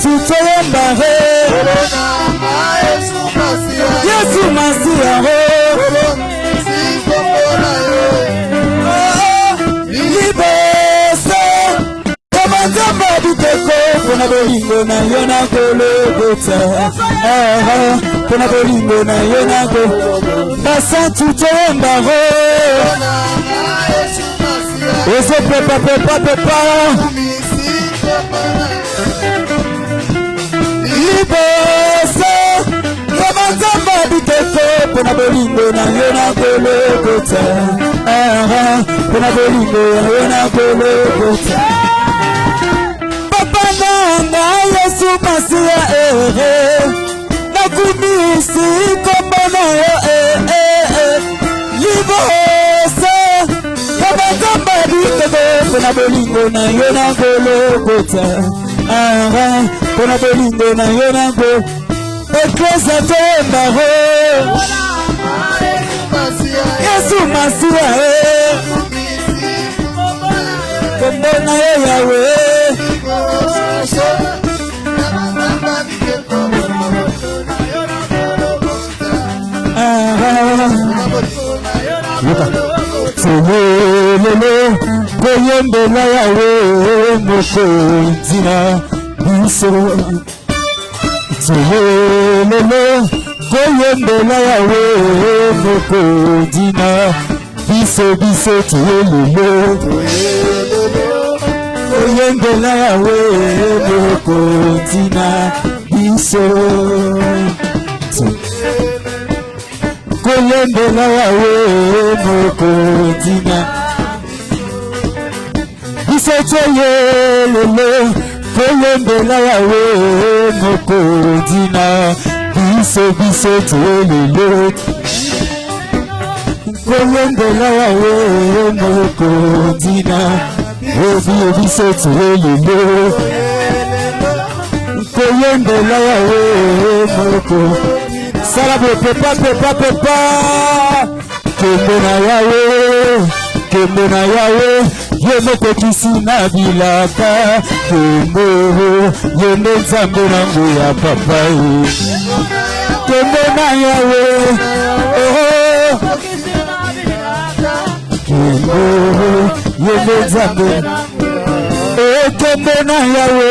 tout embarré. Yesu Masia. Libose. Kamazamba biteko. Pona bolingo na yona gologota. Pona bolingo na yona go. Basa tout embarré. Ose pepa. Libose. Kamazamba biteko. Pona bolingo na yona gologota. Pona bolingo na yona gologota. Papa nanga Yesu Masia nakumisi kombona yo libose kabazamba bitego pona bolingo na yo na gologota pona bolingo na yo na go eklesa tembaro Yesu Masia kombona yo Yahweh. Koyembela yawe mokonzina biso koyembela yawe mokonzina biso tuyelelo koyembela yawe mokonzina biso koyembela yawe mokonzina biso tuyelelo koyembela yawe mokonzina biso tuyelelo koyembela yawe mokonzina biso tuyelelo koyembela yawe mokonzina Salabo pepa kembo na yawe yemoko kisina bilaka kembo yende nzambe nango ya papa kembo na yawe kembo yende nzambe kembo na yawe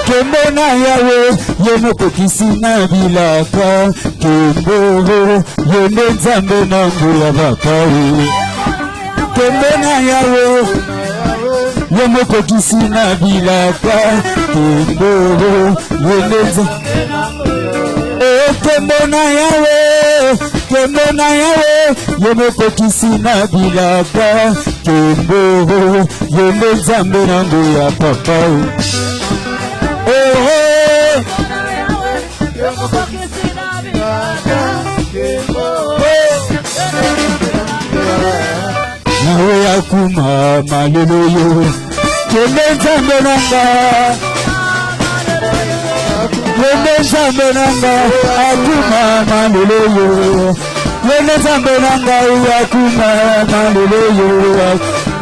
kembo na yawe yemoko kisina bilaka kembo yende nzambe nango ya papa kembo na yawe yemoko kisina bilaka kembo yende nzambe kembo na yawe yemoko kisina bilaka kembo yende nzambe nango ya papa Nawe akuma maloloyo kembe nzambe nanga akuma maloloyo kembe nzambe nanga akuma maloloyo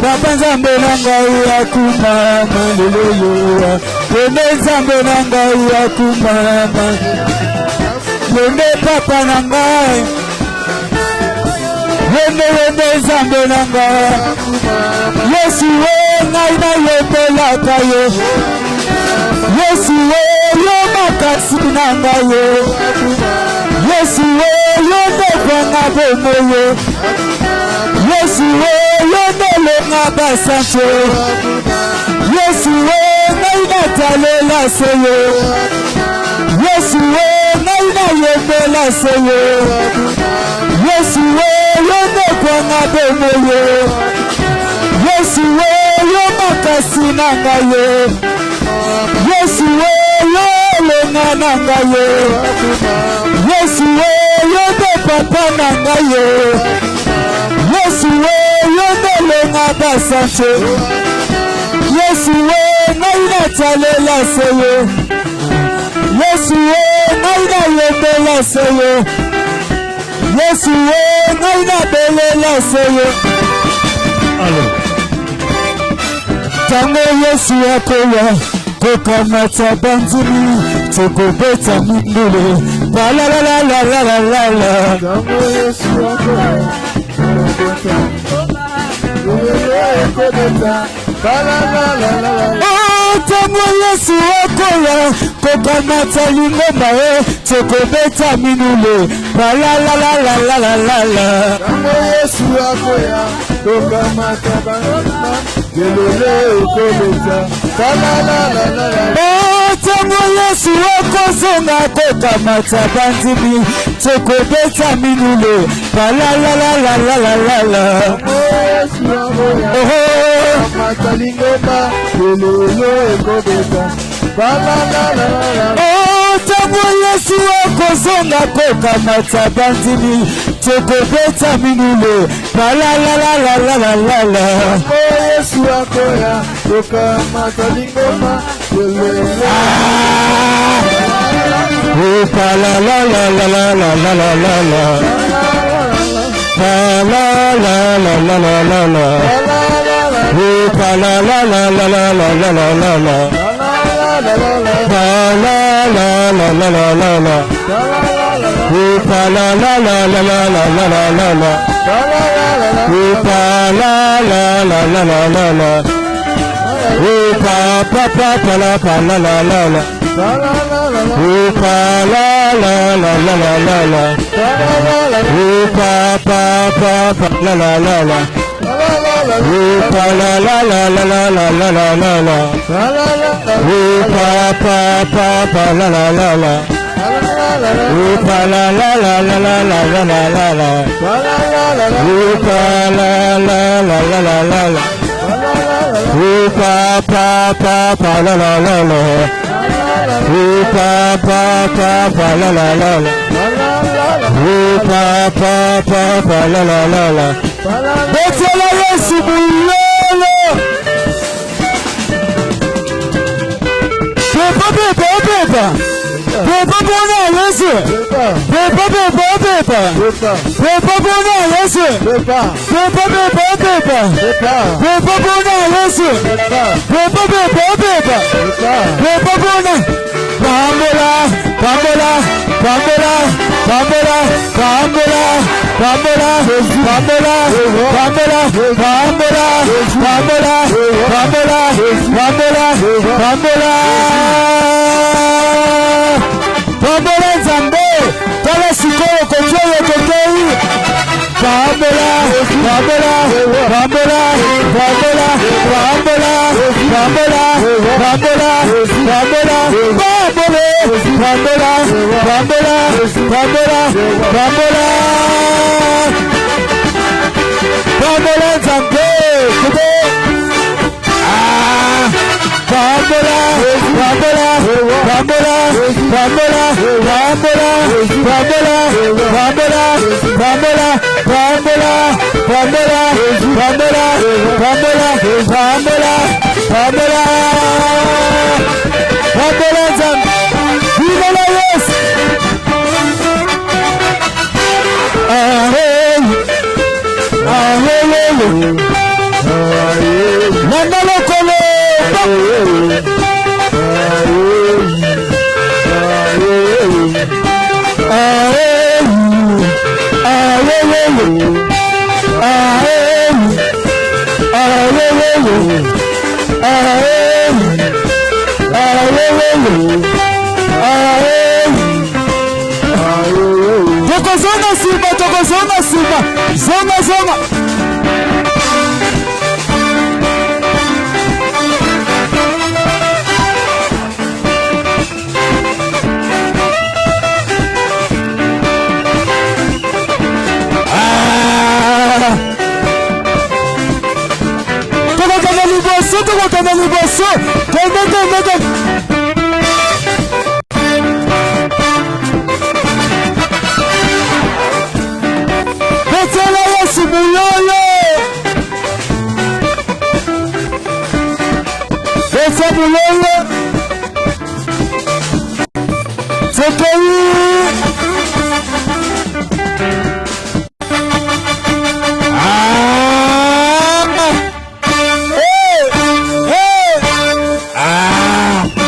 papa nzambe nanga akuma maloloyo kembe nzambe nanga akuma kembe papa nanga Yende nzambe nanga Yesu ngai na yembela kayo Yesu yo makasi nanga yo Yesu yo ndekanga bomoyo Yesu yo ndelenga basancho Yesu ngai na talela seyo Yesu ngai na yembela seyo Yesu yonde kwanga bemoyo Yesu yo makasi nanga yo Yesu yo lenga nanga yo Yesu yonde papa nanga yo Yesu yonde lenga basancho Yesu ngai na talela seyo Yesu ngai na yembela seyo Yesu ngai na belela seyo tango Yesu akoya kokamata banzimi tokobeta mindule balalalalalalalala Tango Yesu akoya Tango Yesu akoya kokamata lingomba tokobeta mindule balalalalalalalala Tango Yesu akoya kokamata banzima gelele kobeta balalalalala Tango Yesu akozonga kokamata banzimi tokobeta minule balalalalalalalala Tango Yesu akoya kokamata lingomba gelele kobeta balalalalala Tango Yesu akozonga kokamata banzimi tokobeta minule balalalalalalalala Tango Yesu akoya kokamata lingomba gelele Palalalalalalalala Palalalalalalalala Palalalalalalalala Palalalalalalalala Palalalalalalalala Palalalalalalalala Palalalalala Betela Yesu mulolo Pepa bona Yesu Pepa bona Yesu Pepa bona Yesu Pepa bona Bambola Nzambe tala sikolo kochoyo kokei Bambola Nzambe kude Zonga Betela Yesu mulolo Betela mulolo Ah!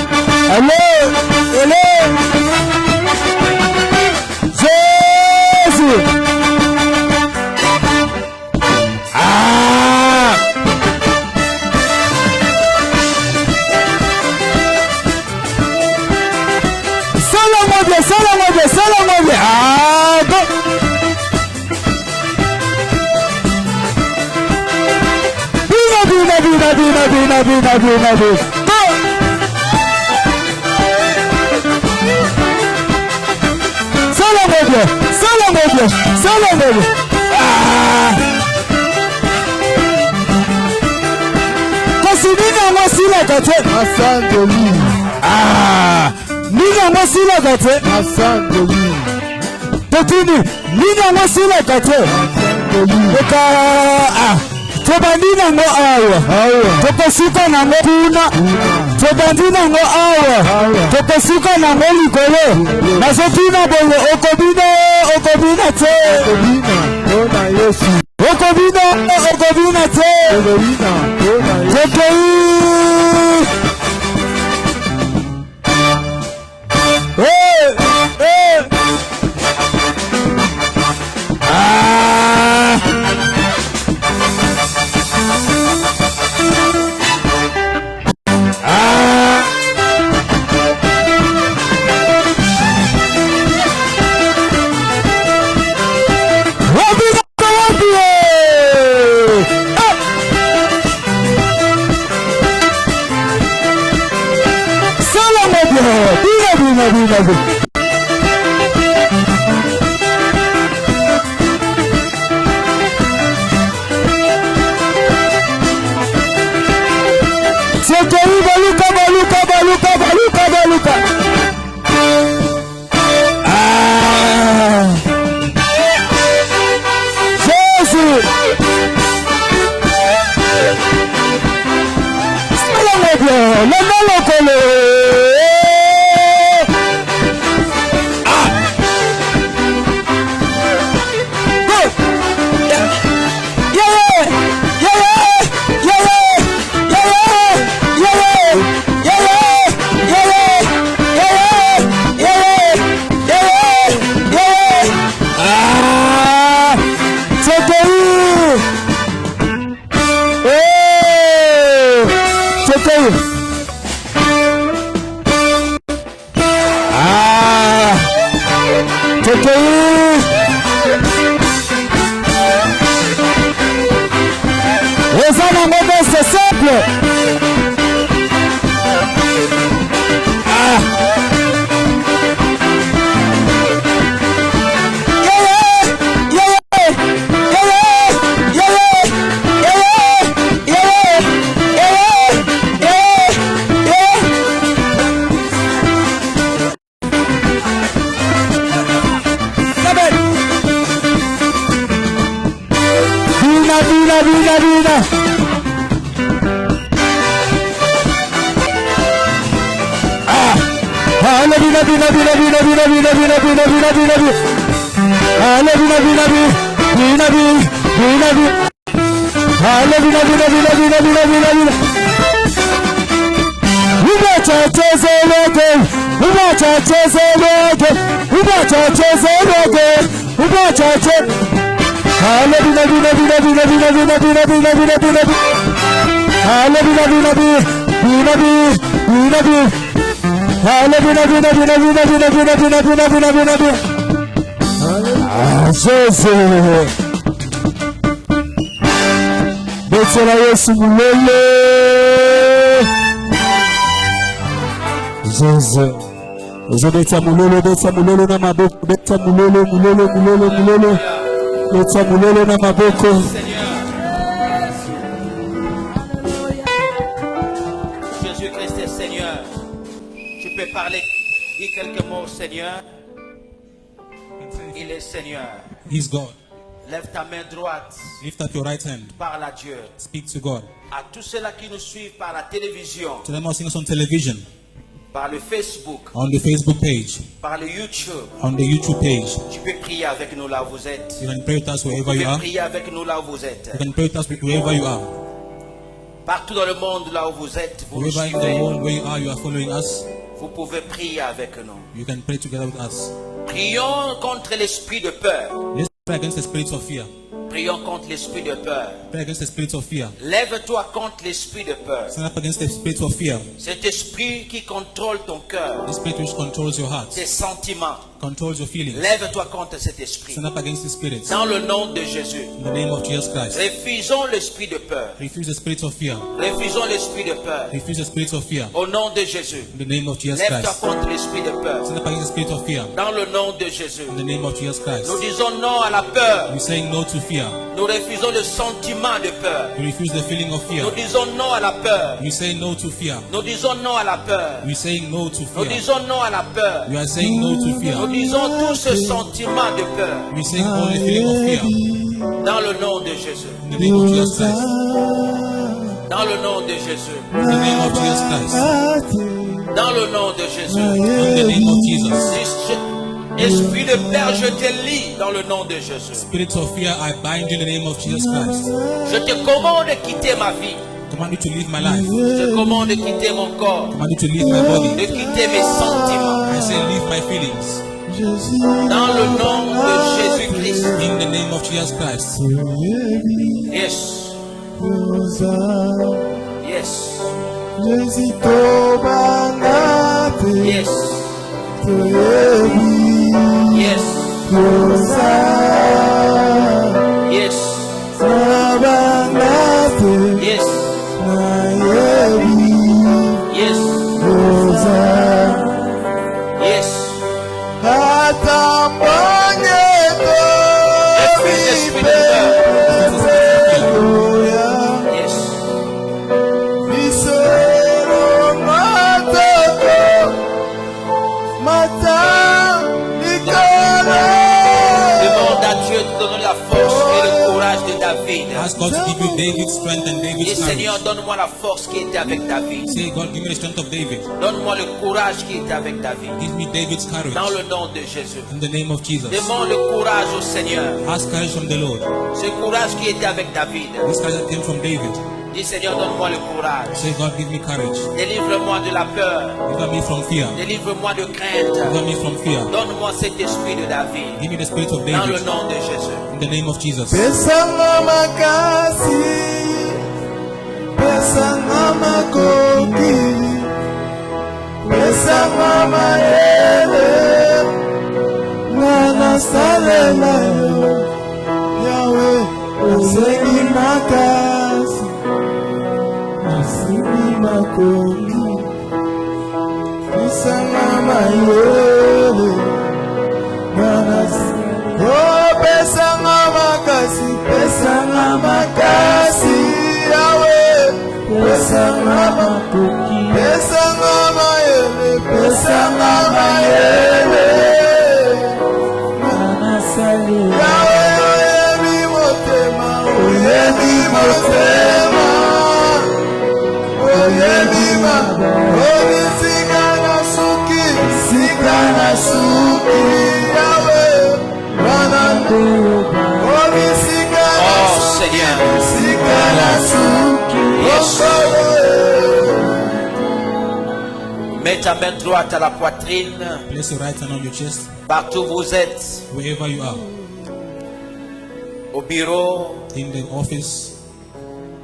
Asante oui. Nina mwasila kate. Asante oui. Totini. Nina mwasila kate. Asante oui. Eka tobandina ngo awa. Tokosika na ngo kuna. Tobandina ngo awa. Tokosika na ngo likolo. Nasotina bolo okobina te. Okobina ona Yesu. Okobina te. Okobina ona Yesu. Baluka. Jésus. C'est simple. Bina. Jésus. Betela Yesu mulele. Jésus. Betela mulele na maboko. Betela mulele. Betela mulele na maboko. Jésus-Christ est Seigneur. Tu peux parler, dis quelques mots, Seigneur. Il est Seigneur. He's God. Lève ta main droite. Lift up your right hand. Parle à Dieu. Speak to God. À tous ceux-là qui nous suivent par la télévision, To them watching us on television, par le Facebook, on the Facebook page, par le YouTube, on the YouTube page. tu peux prier avec nous là où vous êtes. You can pray with us Tu wherever you peux are. prier avec nous là où vous êtes. You can pray with us wherever you are. Partout dans le monde là où vous êtes, vous nous Wherever in the suivez. world where you are, you are following us. Vous pouvez prier avec nous. You can pray together with us. Prions contre l'esprit de peur. Let's pray against the spirits of fear. Prions contre l'esprit de peur. Pray against the spirit of fear. Lève-toi contre l'esprit de peur. Stand up against the spirit of fear. Cet esprit qui contrôle ton cœur, The spirit which controls your heart, tes sentiments. controls your feelings. Lève-toi contre cet esprit. Stand up against the spirits. Dans le nom de Jésus. In the name of Jesus Christ. Refusons l'esprit de peur. Refuse the spirit of fear. Refusons l'esprit de peur. Refuse the spirit of fear. Au nom de Jésus. In the name of Jesus Lève-toi Christ. contre l'esprit de peur. Stand up against the spirit of fear. Dans le nom de Jésus. In the name of Jesus Christ. Nous disons non à la peur. We say no to fear. Nous refusons le sentiment de peur. We refuse the feeling of fear. Nous disons non à la peur. We say no to fear. Nous disons non à la peur. We say no to Nous fear. disons non à la peur. We are saying no to Nous fear. disons tout ce sentiment de peur. We say only feeling of fear. Dans le nom de Jésus. In the name of Jesus Christ. Dans le nom de Jésus. In the name of Jesus Christ. Dans le nom de Jésus. In the name of Jesus. Esprit de peur, je te lie dans le nom de Jésus. Spirit of fear, I bind you in the name of Jesus Christ. Je te commande de quitter ma vie. Command you to leave my life. Je te commande de quitter mon corps. Command you to leave my body. De quitter mes sentiments. I say leave my feelings. Dans le nom de Jésus-Christ. In the name of Jesus Christ. Yes. Yes. Yes. Yes. Yes. Yes. Yes. Yes. Refuse l'esprit de peur. Yes. Demande à Dieu de donner la force et le courage de David. Ask God to give you David's strength and Dis David's Seigneur, courage. donne-moi la force qui était avec David. Say, God, give me the strength of David. Donne-moi le courage qui était avec David. Give me David's courage. Dans le nom de Jésus. In the name of Jesus. Demande le courage au Seigneur. Ask courage from the Lord. Ce courage qui était avec David. This courage that came from David. Dis Seigneur, donne-moi le courage. Say, God, give me courage. Délivre-moi de la peur. Deliver me from fear. Délivre-moi de crainte. Deliver me from fear. Donne-moi cet esprit de David. Give me the spirit of Dans le David. nom de Jésus. In the name of Jesus. Pesanga makasi, pesanga makoki, pesanga maele, nana salela yo, Yahweh, nasengi makasi, nasengi makoki, pesanga maele, nana salela. Oh, pesanga makasi, Yahweh, pesanga makoki, pesanga mayele, Yahweh, oyebi motema, onisika na suki, Yahweh, Oh Seigneur. Yes. Mets ta main droite à la poitrine. Place your right hand on your chest. Partout où vous êtes. Wherever you are. Au bureau. In the office.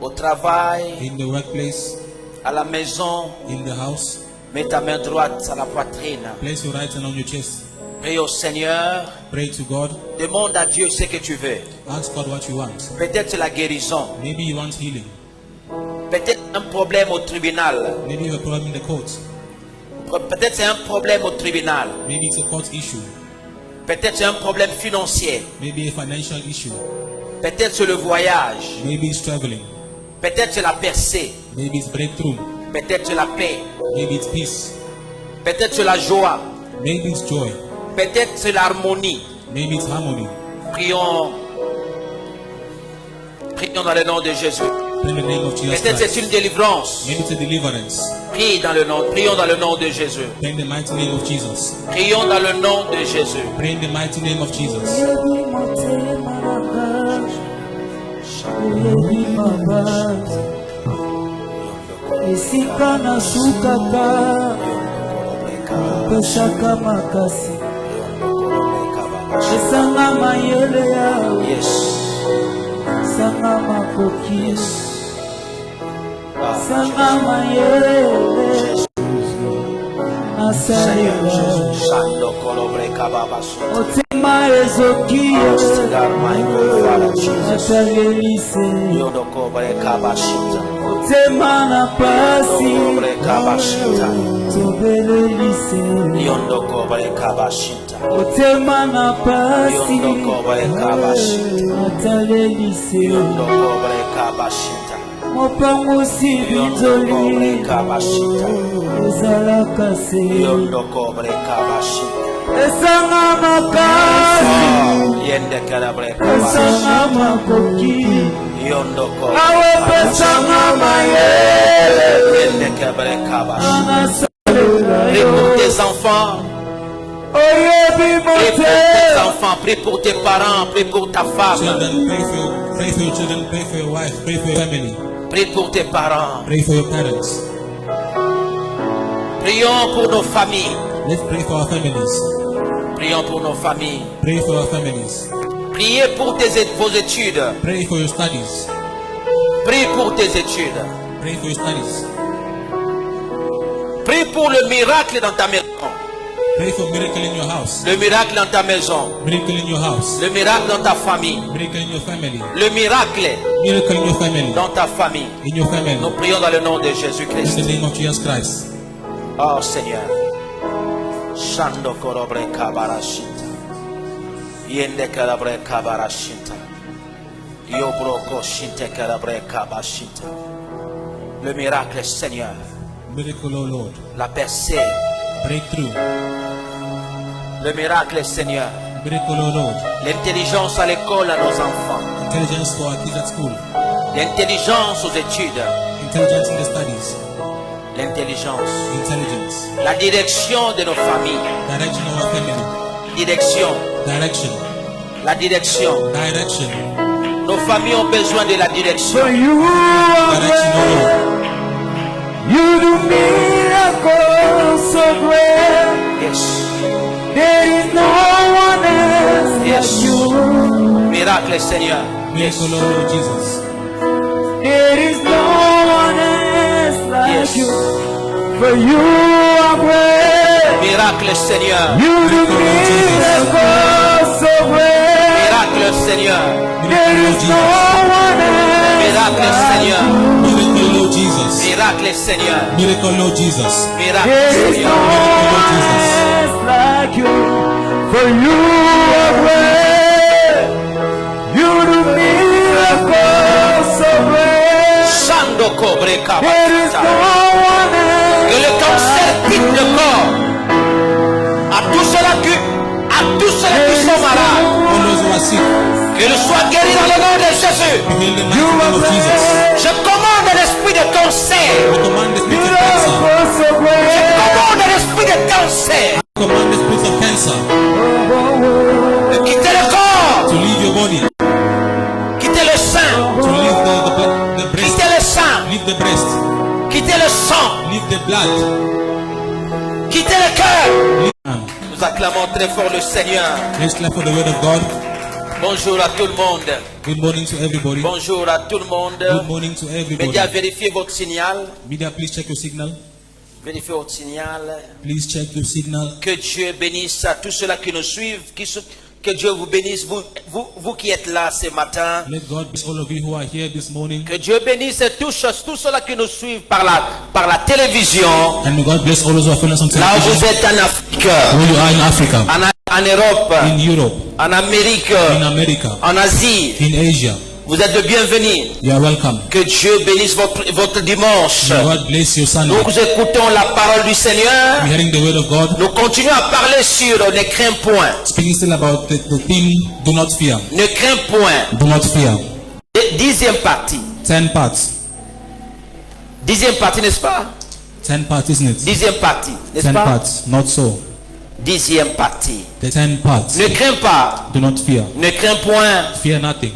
Au travail. In the workplace. À la maison. In the house. Mets ta main droite à la poitrine. Place your right hand on your chest. Prie au Seigneur. Pray to God. Demande à Dieu ce que tu veux. Ask God what you want. Peut-être la guérison. Maybe you want healing. Peut-être un problème au tribunal. Maybe you have a problem in the court. Peut-être c'est un problème au tribunal. Maybe it's a court issue. Peut-être c'est un problème financier. Maybe a financial issue. Peut-être c'est le voyage. Maybe it's traveling. Peut-être c'est la percée. Maybe it's breakthrough. Peut-être c'est la paix. Maybe it's peace. Peut-être c'est la joie. Maybe it's joy. Peut-être c'est l'harmonie. Maybe it's harmony. Prions. Prions dans le nom de Jésus. In the name of Jesus Peut-être c'est Christ. une délivrance. Maybe it's a deliverance. Prions dans le nom de Jésus. Pray in the mighty name of Jesus. Prions dans le nom de Jésus. Pray in the mighty name of Jesus. Esika na sukaka pesaka makasi esanga mayele ya Yes. Sanga makoki. Ah, Sanga mayele. Seigneur Asalela. Jésus, Shando Kolobre Kababasu. Otema ezoki. God, my good Father Jesus. Asalelise. Yondo Kobre Kabashita. Otema na pasi. Kobre Kabashita. Tobelelise. Yondo Kobre Kabashita. Otema na pasi. Yondo Kobre Kabashita. Atalelise. Yondo Kobre Kabashita. Mopango si Yondo Kobre bitoli. Kabashita. Ezalaka se. Yondo Kobre Kabashita. Esanga makasi. Yende Kalabre Kabashita. Esanga makoki. Yondo Kobre Awe pesanga mayele. Yende Kalabre Kabashita. Anasalela Prie yo. pour tes enfants. Oyebi Prie pour tes mote. enfants, prie pour tes parents, prie pour ta femme, Children, pray for your children, pray for your wife, pray for your family, prie pour tes parents. pray for your parents. Prions pour nos familles. Let's pray for our families. Prions pour nos familles. Pray for our families. Priez pour vos études. Pray for your studies. Prie pour tes études. Pray for your studies. Prie pour le miracle dans ta maison. Pray for miracle in your house. Le miracle dans ta maison. Miracle in your house. Le miracle dans ta famille. Miracle in your family. Le miracle Miracle in your family. dans ta famille. In your family. Nous prions dans le nom de In Jésus-Christ. the name of Jesus Christ. Oh Seigneur. Shando korobre kabarashita. Yende karabre kabarashita. Yobroko shinte karabre kabashita. Le miracle, Seigneur. Miracle, oh Lord. La percée. Breakthrough. Le miracle, Seigneur. Miracle, oh Lord. L'intelligence à l'école à nos enfants. Intelligence for our kids at school. L'intelligence aux études. Intelligence in the studies. L'intelligence. Intelligence. La direction de nos familles. Direction of our family. Direction. Direction. La direction. Direction. Nos familles ont besoin de la direction. For you are Direction, oh great. Lord. You do miracles so great. Yes. There is no one else Yes. like you. Miracle, Seigneur. Yes. Miracle, oh Lord Jesus. There is no one else like Yes. you. For you are great. Miracle, Seigneur. You do miracles so great. Miracle, Seigneur. There Miracle, oh is no Jesus. one else Miracle, like Seigneur. you. Miracle, Lord Jesus. Miracle, Seigneur. Miracle, Lord Jesus. Miracle, There is no Seigneur. one else like you. For you are great. You do miracles so great. Shando kobre There is kabashita. no one Que le else cancer quitte le corps. À tous ceux-là qui sont malades. All those who are sick, Qu'ils soient guéris dans le nom de Jésus. be healed in the mighty name of Jesus. Je commande l'esprit de cancer. We command the spirit of cancer. miracles so great. Commande l'esprit de cancer. Command the spirit of cancer De quitter le corps. to leave your body, Quitter le sein. to leave the breast, Quitter le sein. leave the breast, Quitter le sang. leave the blood. Quitter le cœur. Amen. Nous acclamons très fort le Seigneur. Let's clap for the word of God. Bonjour à tout le monde. Good morning to everybody. Bonjour à tout le Good monde. morning to everybody. Médias, vérifiez votre signal. Media, please check your signal. Vérifiez votre signal. Please check your signal. Que Dieu bénisse à tous ceux-là qui nous suivent. Que Dieu vous bénisse, vous qui êtes là ce matin. Let God bless all of you who are here this morning. Que Dieu bénisse tous ceux-là qui nous suivent par la télévision. And may God bless all those who are following us on Là où vous television. êtes en Afrique, Where you are in Africa, en Europe, in Europe, en Amérique, in America, en Asie. in Asia. Vous êtes le bienvenu. You are welcome. Que Dieu bénisse votre dimanche. May God bless your Sunday. Nous écoutons la parole du Seigneur. We're hearing the word of God. Nous continuons à parler sur ne crains point. Speaking still about the theme, do not fear. Ne crains point. Do not fear. 10e partie. 10 parts. 10e partie, n'est-ce pas? 10 parts, isn't it? 10e partie, n'est-ce 10 pas? parts, not so. 10e partie. The 10 parts. Ne crains pas. Do not fear. Ne crains point. Fear nothing.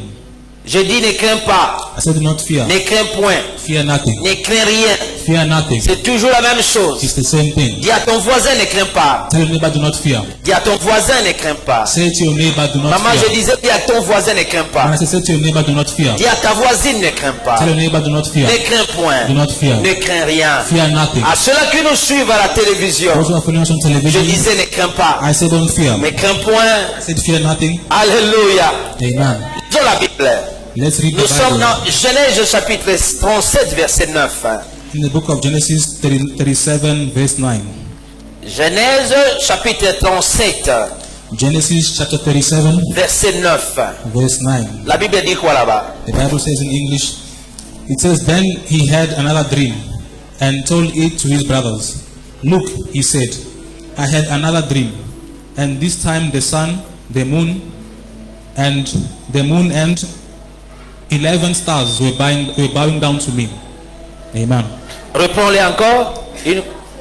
Je dis ne crains pas, I said, do not fear. ne crains point, Fear nothing. ne crains rien. Fear nothing. C'est toujours la même chose. It's the same thing. Dis à ton voisin ne crains pas. Tell your neighbor, do not fear. Dis à ton voisin ne crains pas. Say to your neighbor, do not Maman, je fear. disais, dis à ton voisin ne crains When pas. I say to your neighbor, do not fear. Dis à ta voisine ne crains pas. Tell your neighbor, do not fear. Ne crains point. Do not fear. Ne crains rien. Fear nothing. À ceux-là qui nous suivent à la télévision, Those who are following us on je television, disais ne crains pas. I say don't fear. Ne crains point. I said fear nothing. Alléluia. Amen. Lisons la Bible. Let's read Nous the sommes Bible. dans Genèse chapitre 37 verset 9. In the book of Genesis 37 verse 9. Genèse chapitre 37 Genesis chapter 37 verset 9. verse 9. La Bible dit quoi là-bas? The Bible says in English, it says, then he had another dream and told it to his brothers. Look, he said, I had another dream, and this time the sun, the moon, and 11 stars were bowing down to me. Amen. Reprends-les encore.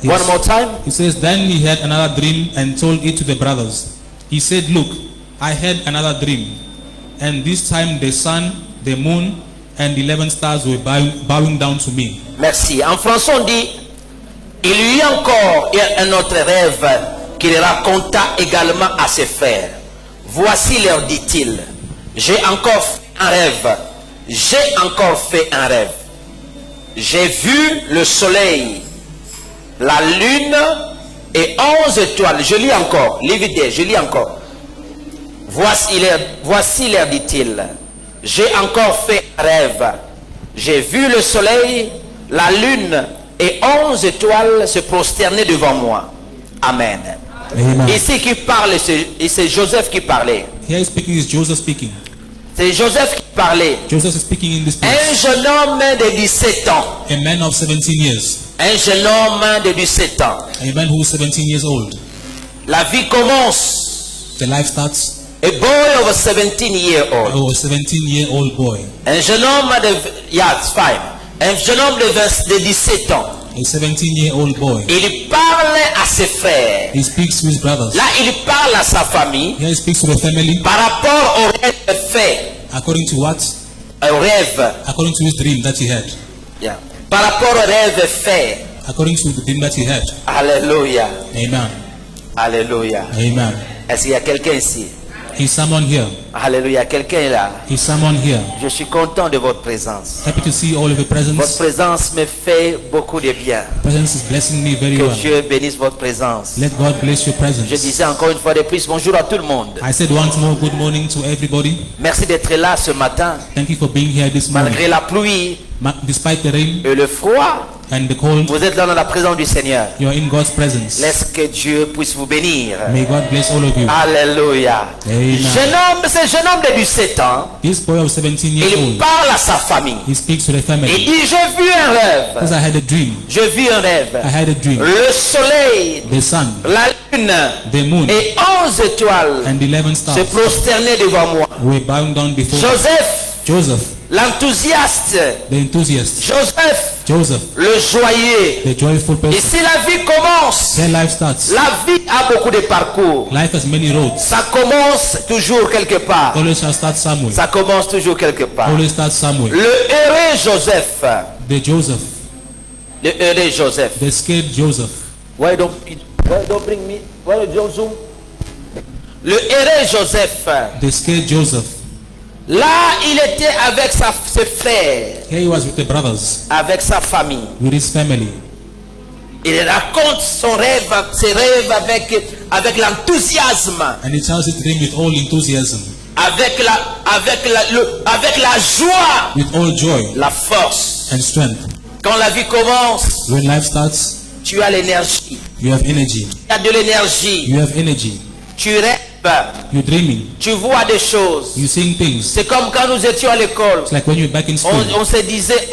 One more time. It says, then he had another dream and told it to the brothers. He said, look, I had another dream, and this time the sun, the moon, and 11 stars were bowing down to me. Merci. En français on dit, il y eut encore un autre rêve qu'il raconta également à ses frères. Voici leur dit-il, j'ai encore fait un rêve. J'ai encore fait un rêve. J'ai vu le soleil, la lune et 11 étoiles. Je lis encore, l'évidé, je lis encore. Voici leur dit-il, j'ai encore fait un rêve. J'ai vu le soleil, la lune et 11 étoiles se prosterner devant moi. Amen. Amen. Ici qui parle, c'est Joseph qui parlait. Here speaking is Joseph speaking. C'est Joseph qui parlait. Joseph is speaking in this Un place. jeune homme de 17 ans. A man of 17 years. Un jeune homme de 17 ans. A man who is 17 years old. La vie commence. The life starts. A boy of a 17-year-old. Oh, a 17-year-old boy. Un jeune homme de... Yeah, it's fine. Un jeune homme de 17 ans. A 17-year-old boy. Il parle à ses frères. He speaks to his brothers. Là, il parle à sa famille Here he speaks to the family par rapport au rêve fait. according to what? Au rêve. According to his dream that he had. Yeah. Par rapport au rêve fait. According to the dream that he had. Alléluia. Amen. Alléluia. Amen. Est-ce qu'il y a quelqu'un ici? Is someone here? Alléluia. Quelqu'un est là. Is someone here? Je suis content de votre présence. Happy to see all of your Votre presence. présence me fait beaucoup de bien. Presence is blessing me very Que well. Dieu bénisse votre présence. Let God bless your Je presence. disais encore une fois de plus, bonjour à tout le monde. I said once more, good morning to everybody. Merci d'être là ce matin. Thank you for being here this morning. Malgré la pluie Despite the rain et le froid, and the cold, vous êtes là dans la présence du Seigneur. you are in God's presence. Laisse que Dieu puisse vous bénir. May God bless all of you. Alléluia. Amen. C'est jeune homme de 17 ans. This boy of 17 years Il old, parle à sa famille. he speaks to the Il family. dit, j'ai vu un rêve. Says, I had a dream. J'ai vu un rêve. I had a dream. Le soleil, The sun, la lune the moon, et 11 étoiles and 11 se stars prosternaient devant moi. were bowing down before Joseph, Joseph, l'enthousiaste. the enthusiast. Joseph, le joyeux. The joyful person. Ici, la vie commence. Their life starts. La vie a beaucoup de parcours. Life has many roads. Ça commence toujours quelque part. Always shall start somewhere. Ça commence toujours quelque part. Always start somewhere. Le heureux Joseph. The Joseph, Le heureux Joseph. the scared Joseph. Why don't bring me? Why don't zoom? Le heureux Joseph. The scared Joseph. Là, il était avec ses frères, Here he was with the brothers, avec sa famille. with his family. Il raconte ses rêves avec l'enthousiasme, And he tells it to them with all enthusiasm, avec la joie, with all joy la force. and strength. Quand la vie commence, When life starts, tu as l'énergie. you have energy. Tu as de l'énergie. You have energy. Tu rêves. You're dreaming. Tu vois des choses. You're seeing things. C'est comme quand nous étions à l'école. It's like when you're back in school. On se disait,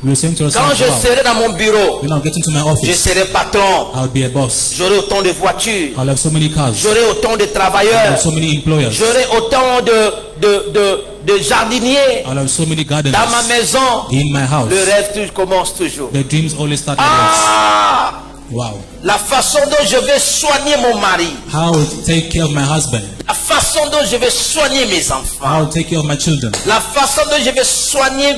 We were saying to quand ourselves, je wow, serai dans mon bureau, when I get into my je office, serai patron. I'll be a boss. J'aurai autant de voitures. I'll have so many cars. J'aurai autant de I'll travailleurs. have so many employers. J'aurai autant de jardiniers I'll have so many gardeners dans ma maison. in my house. Le rêve commence toujours. The dreams always start like this. Wow. La façon dont je vais soigner mon mari. How I will take care of my husband. La façon dont je vais soigner mes enfants. How I will take care of my children. La façon dont je vais soigner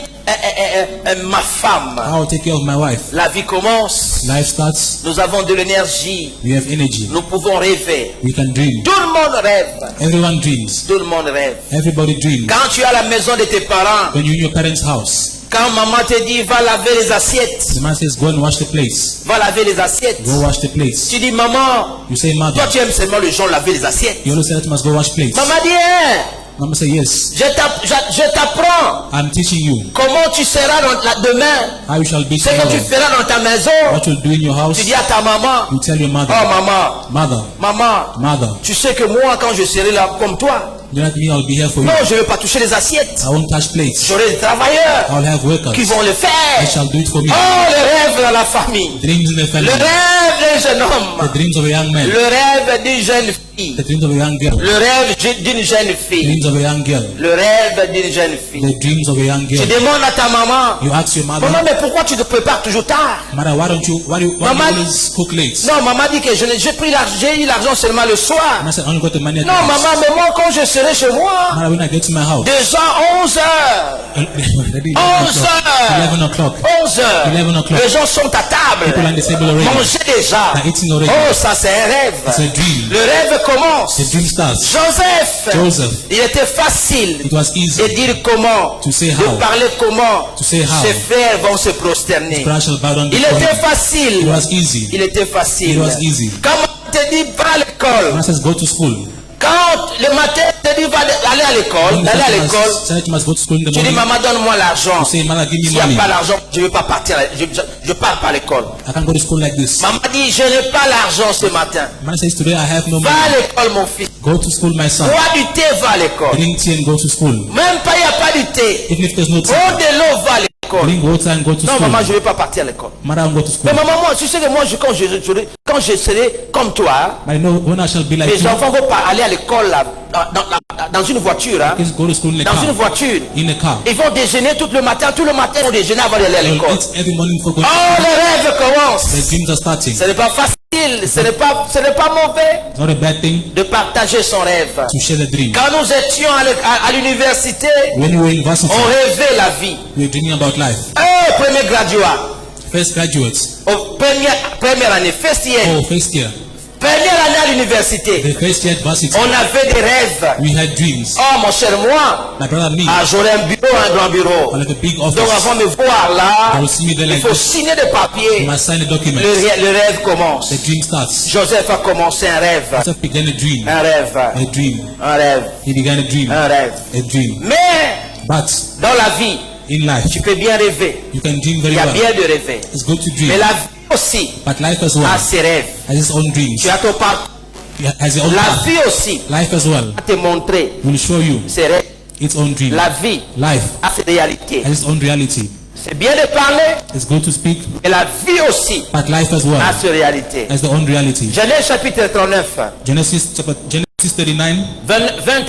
ma femme. How I will take care of my wife. La vie commence. Life starts. Nous avons de l'énergie. We have energy. Nous pouvons rêver. We can dream. Tout le monde rêve. Everyone dreams. Tout le monde rêve. Everybody dreams. Quand tu es à la maison de tes parents, When you're in your parents' house, quand maman te dit va laver les assiettes, the man says, go and wash the plates. va laver les assiettes. Go wash the plates. Tu dis maman, You say, mother. toi tu aimes seulement les gens laver les assiettes. You always say that you must go wash plates. Maman dit hein, Mama say, yes. je t'apprends I'm teaching you comment tu seras demain. how you shall be Ce que tu tomorrow. feras dans ta maison. What you'll do in your house, Tu dis à ta maman, you tell your mother. oh maman, Mother, maman, tu sais que moi quand je serai là comme toi, do not mean I'll be here for you. non, je ne vais pas toucher les assiettes. I won't touch plates. J'aurai des travailleurs I'll have workers. qui vont le They faire. shall do it for me. Oh, le rêve dans la famille. Dreams in the family. Le rêve d'un jeune homme. The dreams of a young man. Le rêve d'une jeune fille. The dreams of a young girl. Le rêve d'une jeune fille. Dreams of a young girl. Le rêve d'une jeune fille. The dreams of a young Tu girl. demandes à ta maman, You ask your mother, maman, mais pourquoi tu te prépares toujours tard? mother, why do you Maman- always cook late? Non, maman dit que j'ai eu l'argent seulement le soir. And I said, I only got the money at Non, the house. maman, mais moi quand je serai chez moi, Mother, when I get to my house, déjà 11 heures. 11 heures. 11 o'clock. 11 heures. 11 o'clock. Les gens sont à table. People are on the table already. Mangez déjà. They're eating already. Oh, ça c'est un rêve. It's a dream. Le rêve commence. The dream starts. Joseph. Il était facile It was easy. de dire comment, To say de how. parler comment. To say how. Ses frères vont se prosterner. Crash shall bow down Il before était him. facile. It was easy. Il était facile. It was easy. Quand on te dit va à l'école, Mother says, go to school. quand le matin on te dit va aller à l'école, d'aller à l'école, Say that you must go to school in the tu dis morning. maman donne-moi l'argent. You say, mother, give S'il me n'y a money. pas l'argent, je ne vais pas partir. Je pars pas à l'école. I can't go to school like this. Maman dit je n'ai pas l'argent ce matin. Mother says, today I have no Va money. à l'école mon fils. Go to school, my son. Bois du thé, va à l'école. Drink tea and go to school. Même pas, il n'y a pas du thé. Even if there's no tea, Bois de l'eau, va à l'école. drink water and go to Non, school. maman, je ne vais pas partir à l'école. Mother, I won't go to school. Mais maman, moi, tu sais que moi, quand je serai comme toi, But I know when I shall be like les you, enfants vont pas aller à l'école là, dans une voiture. Hein, please go to school in a dans une car. voiture. In a car. Ils vont déjeuner tout le matin ils vont déjeuner avant d'aller à They'll l'école. eat every morning for going. Oh, le rêve commence. The dreams are starting. Ce n'est pas facile, ce n'est pas mauvais It's not a bad thing de partager son rêve. to share the dream. Quand nous étions à l'université, When we were in university, on rêvait la vie. we were dreaming about life. Premier graduat, First graduates, première année, first year, first year, première année à l'université, the first year at varsity, on avait des rêves. we had dreams. Oh mon cher, moi, My brother and me, j'aurais un bureau, un grand bureau. I like a big Donc office. avant de me voir là, They will see me there il like faut this. signer des You papiers. must sign a document. Le rêve commence. The dream starts. Joseph a commencé un rêve. Joseph began a dream. Un rêve. A dream. Un rêve. He began a dream. Un rêve. A dream. Mais But dans la vie, in life, tu peux bien rêver. you can dream Il very y a well. bien de rêver. It's good to Mais dream. la vie aussi But life as a well ses rêves. has its own dreams. Tu as ton parcours. Has its own La path. vie aussi Life as well va te montrer will show you ses rêves. its own dream. La vie Life a ses réalités. has its own reality. C'est bien de parler, It's good to speak, mais la vie aussi but life as a well ses réalités. has the own reality. Genèse chapitre 39, Genesis 39, 20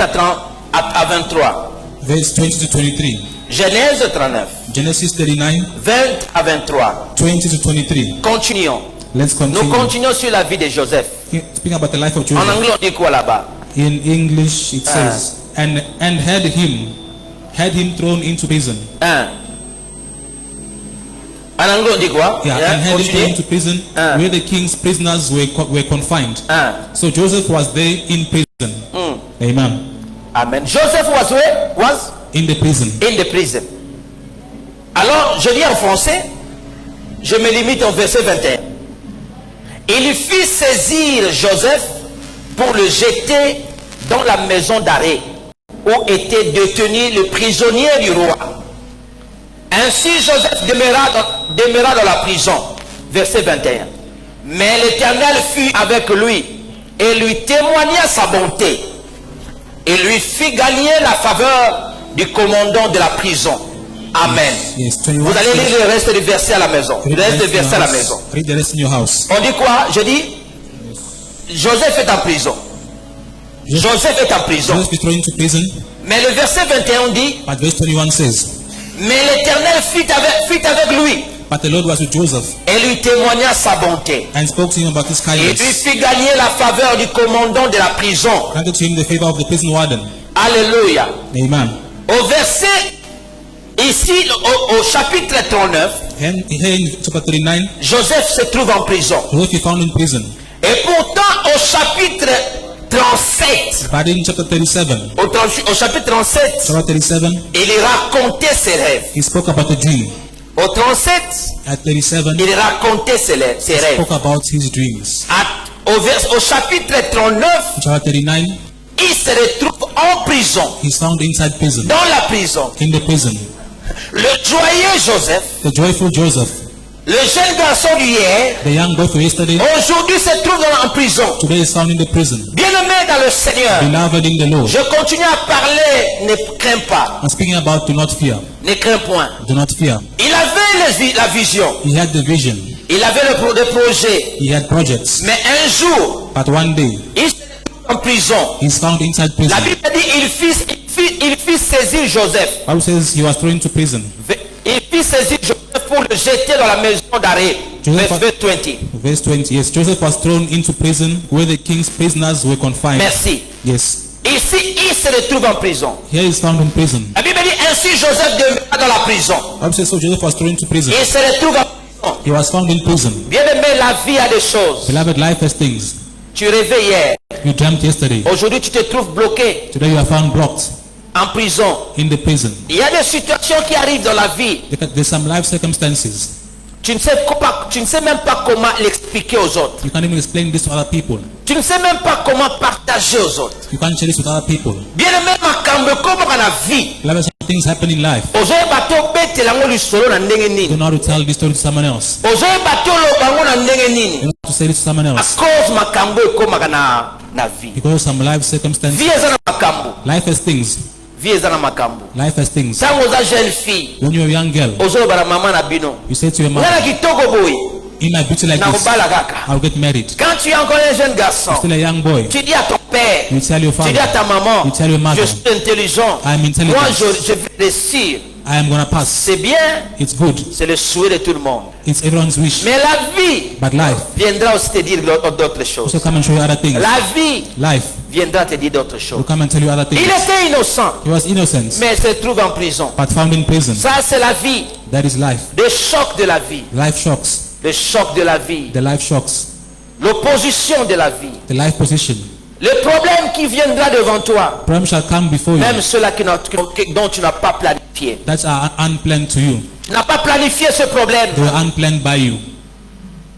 à 23. verse 20 to 23. Genèse 39, Genesis 39, 20 à 23. 20 to 23. Continuons. Let's Nous continue. continuons sur la vie de Joseph. Speaking about the life of En Joseph. anglais, on dit quoi là-bas? In English, it says, and had him thrown into prison. Hein? En anglais, on dit quoi? Yeah, Hein? and had him thrown Continuez. into prison, where the king's prisoners were confined. Hein? So Joseph was there in prison. Amen. Amen. Joseph was where? Was In the prison. in the prison. Alors, je dis en français, je me limite au verset 21. Il fit saisir Joseph pour le jeter dans la maison d'arrêt où était détenu le prisonnier du roi. Ainsi Joseph demeura dans la prison. Verset 21. Mais l'Éternel fut avec lui et lui témoigna sa bonté et lui fit gagner la faveur du commandant de la prison. Amen. Yes, 21. Vous allez lire le reste du verset à la maison. Le Read the reste du rest in your verset à la house. maison. Read the rest in your house. On dit quoi? Je dis, Joseph est en prison. Joseph est en prison. Joseph is thrown into prison, Mais le verset 21 dit, but verse 21 says, mais l'Éternel fut avec lui But the Lord was with Joseph et lui témoigna sa bonté. and spoke to him about his Et lui kindness. fit gagner la faveur du commandant de la prison. Granted to him the favor of the prison warden. Alléluia. Amen. Au verset, ici, au chapitre 39, Here in chapter 39, Joseph se trouve en prison. Joseph is found in prison. Et pourtant, au chapitre 37, But in chapter 37, au chapitre 37, chapter 37, il racontait ses rêves. he spoke about the dream. Au 37, At 37, il racontait ses he rêves. spoke about his dreams. Au chapitre 39, In chapter 39, il se retrouve en prison, he's found inside prison. dans la prison. In the prison, Le joyeux Joseph, the joyful Joseph, le jeune garçon d'hier, the young boy from yesterday, aujourd'hui se trouve en prison. today is found in the prison. Bien-aimé dans le Seigneur, Beloved in the Lord. je continue à parler, ne crains pas, I'm speaking about do not fear. ne crains point. Do not fear. Il avait la vision, He had the vision. il avait le projet, He had projects. mais un jour, But one day, il se trouve en prison. he's found inside prison. La Bible dit il fit saisir Joseph. Bible says he was thrown into prison. Il fit saisir Joseph pour le jeter dans la maison d'arrêt. Joseph- Verse 20. Verse 20. Yes, Joseph was thrown into prison where the king's prisoners were confined. Merci. Yes. Ici, il se retrouve en prison. Here he's found in prison. La Bible dit ainsi Joseph demeura dans la prison. Bible says so Joseph was thrown into prison. Il se retrouve en prison. He was found in prison. Bien aimé, la vie a des choses. Beloved, life has things. Tu rêvais hier. You dreamt yesterday. Aujourd'hui, tu te trouves bloqué Today you are found blocked en prison. in the prison. Il y a des situations qui arrivent dans la vie. There's some life circumstances. Tu ne sais même pas comment l'expliquer aux autres. You can't even explain this to other people. Tu ne sais même pas comment partager aux autres. You can't share this with other people. Bien aimé, makambo comme dans la vie. Beloved, some things happen in life. Ozoyeba tobetela ngo lisolo na ndenge You nini. don't know how to tell this story to someone else. Ozoyeba toloba ngo na ndenge You nini. don't know how to say this to someone else. Cause makambo ekomaka na vie. Because of some life circumstances. Vie eza na makambo. Life has things. Vie eza na makambo. Life has things. Ntango oza jeune fille, When you're a young girl, ozoloba na mama na bino. you say to your Nga na mother, kitoko boye, in my beauty like na this, kobala kaka. I'll get married. Quand tu es encore un jeune garçon, Still a young boy. tu dis à ton père, You tell your tu dis à father, ta maman, you tell your mother, je suis intelligent. I'm intelligent. Moi, je vais réussir. I am gonna pass. C'est bien, It's good. c'est le souhait de tout le monde. It's everyone's wish. Mais la vie But life viendra aussi te dire d'autres choses. also come and show you other things. La vie Life viendra te dire d'autres choses. will come and tell you other Il things. était innocent, He was innocent, mais il se trouve en prison. but found in prison. Ça, c'est la vie. That is life. Des chocs de la vie. Life shocks. Le choc de la vie. The life shocks. L'opposition de la vie. The life position. Le problème qui viendra devant toi. Problem shall come before you. Même ceux-là dont tu n'as pas planifié. That are unplanned to you. Tu n'as pas planifié ce problème. They were unplanned by you.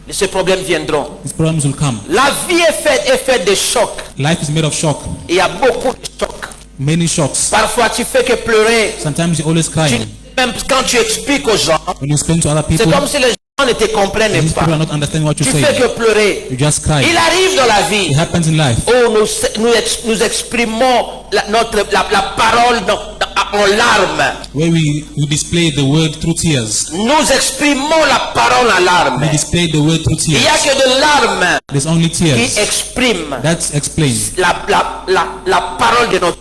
Ces problèmes viendront. These problems will come. La vie est faite de chocs. Life is made of shock. Il y a beaucoup de chocs. Many shocks. Parfois, tu fais que pleurer. Sometimes you're always crying. Même quand tu expliques aux gens, When you explain to other c'est people, comme si les gens ne te comprennent these pas. people are not understanding what Tu you're fais saying. que pleurer. You just cry. Il arrive dans la It vie happens in life. où nous exprimons la parole en larmes. Where we display the word through tears. Nous exprimons la parole en We larmes. display the word through Il n'y a tears. que de larmes There's only qui tears. expriment That's explained. la parole de notre.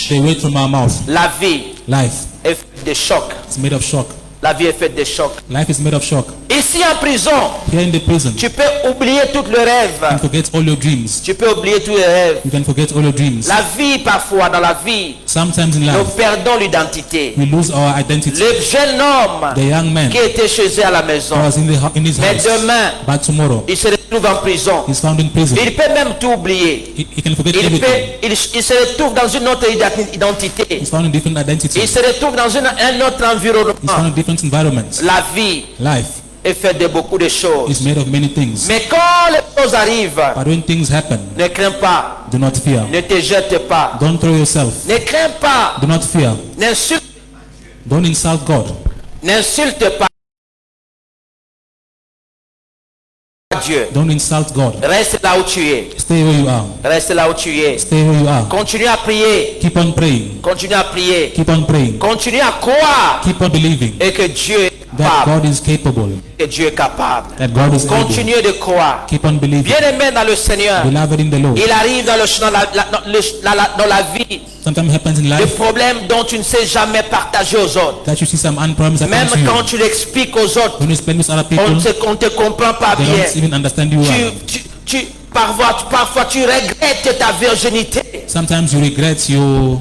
The word from our mouth. La vie Life est faite de chocs. is made of shock. La vie est faite de chocs. Life is made of shock. Ici en prison, Here in the prison, tu peux oublier tous les you can rêves. forget all your dreams. Tu peux oublier tous les rêves. You can forget all your dreams. La vie, parfois, dans la vie, Sometimes in nous life, perdons l'identité. we lose our identity. Le jeune homme The young man qui était chez eux à la maison, was in his mais house, demain, but tomorrow il se retrouve en prison. he's found in prison. Il peut même tout oublier. He can forget everything. Il se retrouve dans une autre identité. He's found in different identity. Il se retrouve dans un autre He's environnement. found in different environments. La vie Life est faite de beaucoup de choses. is made of many things. Mais quand les choses arrivent, But when things happen, ne crains pas, do not fear. ne te jette pas, Don't throw yourself. ne crains pas, Do not fear. n'insulte Don't insult God. pas Dieu. Don't insult God. Reste là où tu es. Stay where you are. Reste là où tu es. Stay where you are. Continue à prier. Keep on praying. Continue à prier. Keep on praying. Continue à croire Keep on believing. et que Dieu est that God is capable, que Dieu est capable. that God is able. Continuez de croire. Keep on believing. Bien-aimé dans le Seigneur, Beloved in the Lord. il arrive dans la vie Sometimes it happens in des life problèmes dont tu ne sais jamais partager aux autres. that you see some unpromised Même happen to quand you. tu l'expliques aux autres, When you spend with other people, on ne te comprend pas they bien. don't even understand you well. Parfois tu regrettes ta virginité. Sometimes you regret your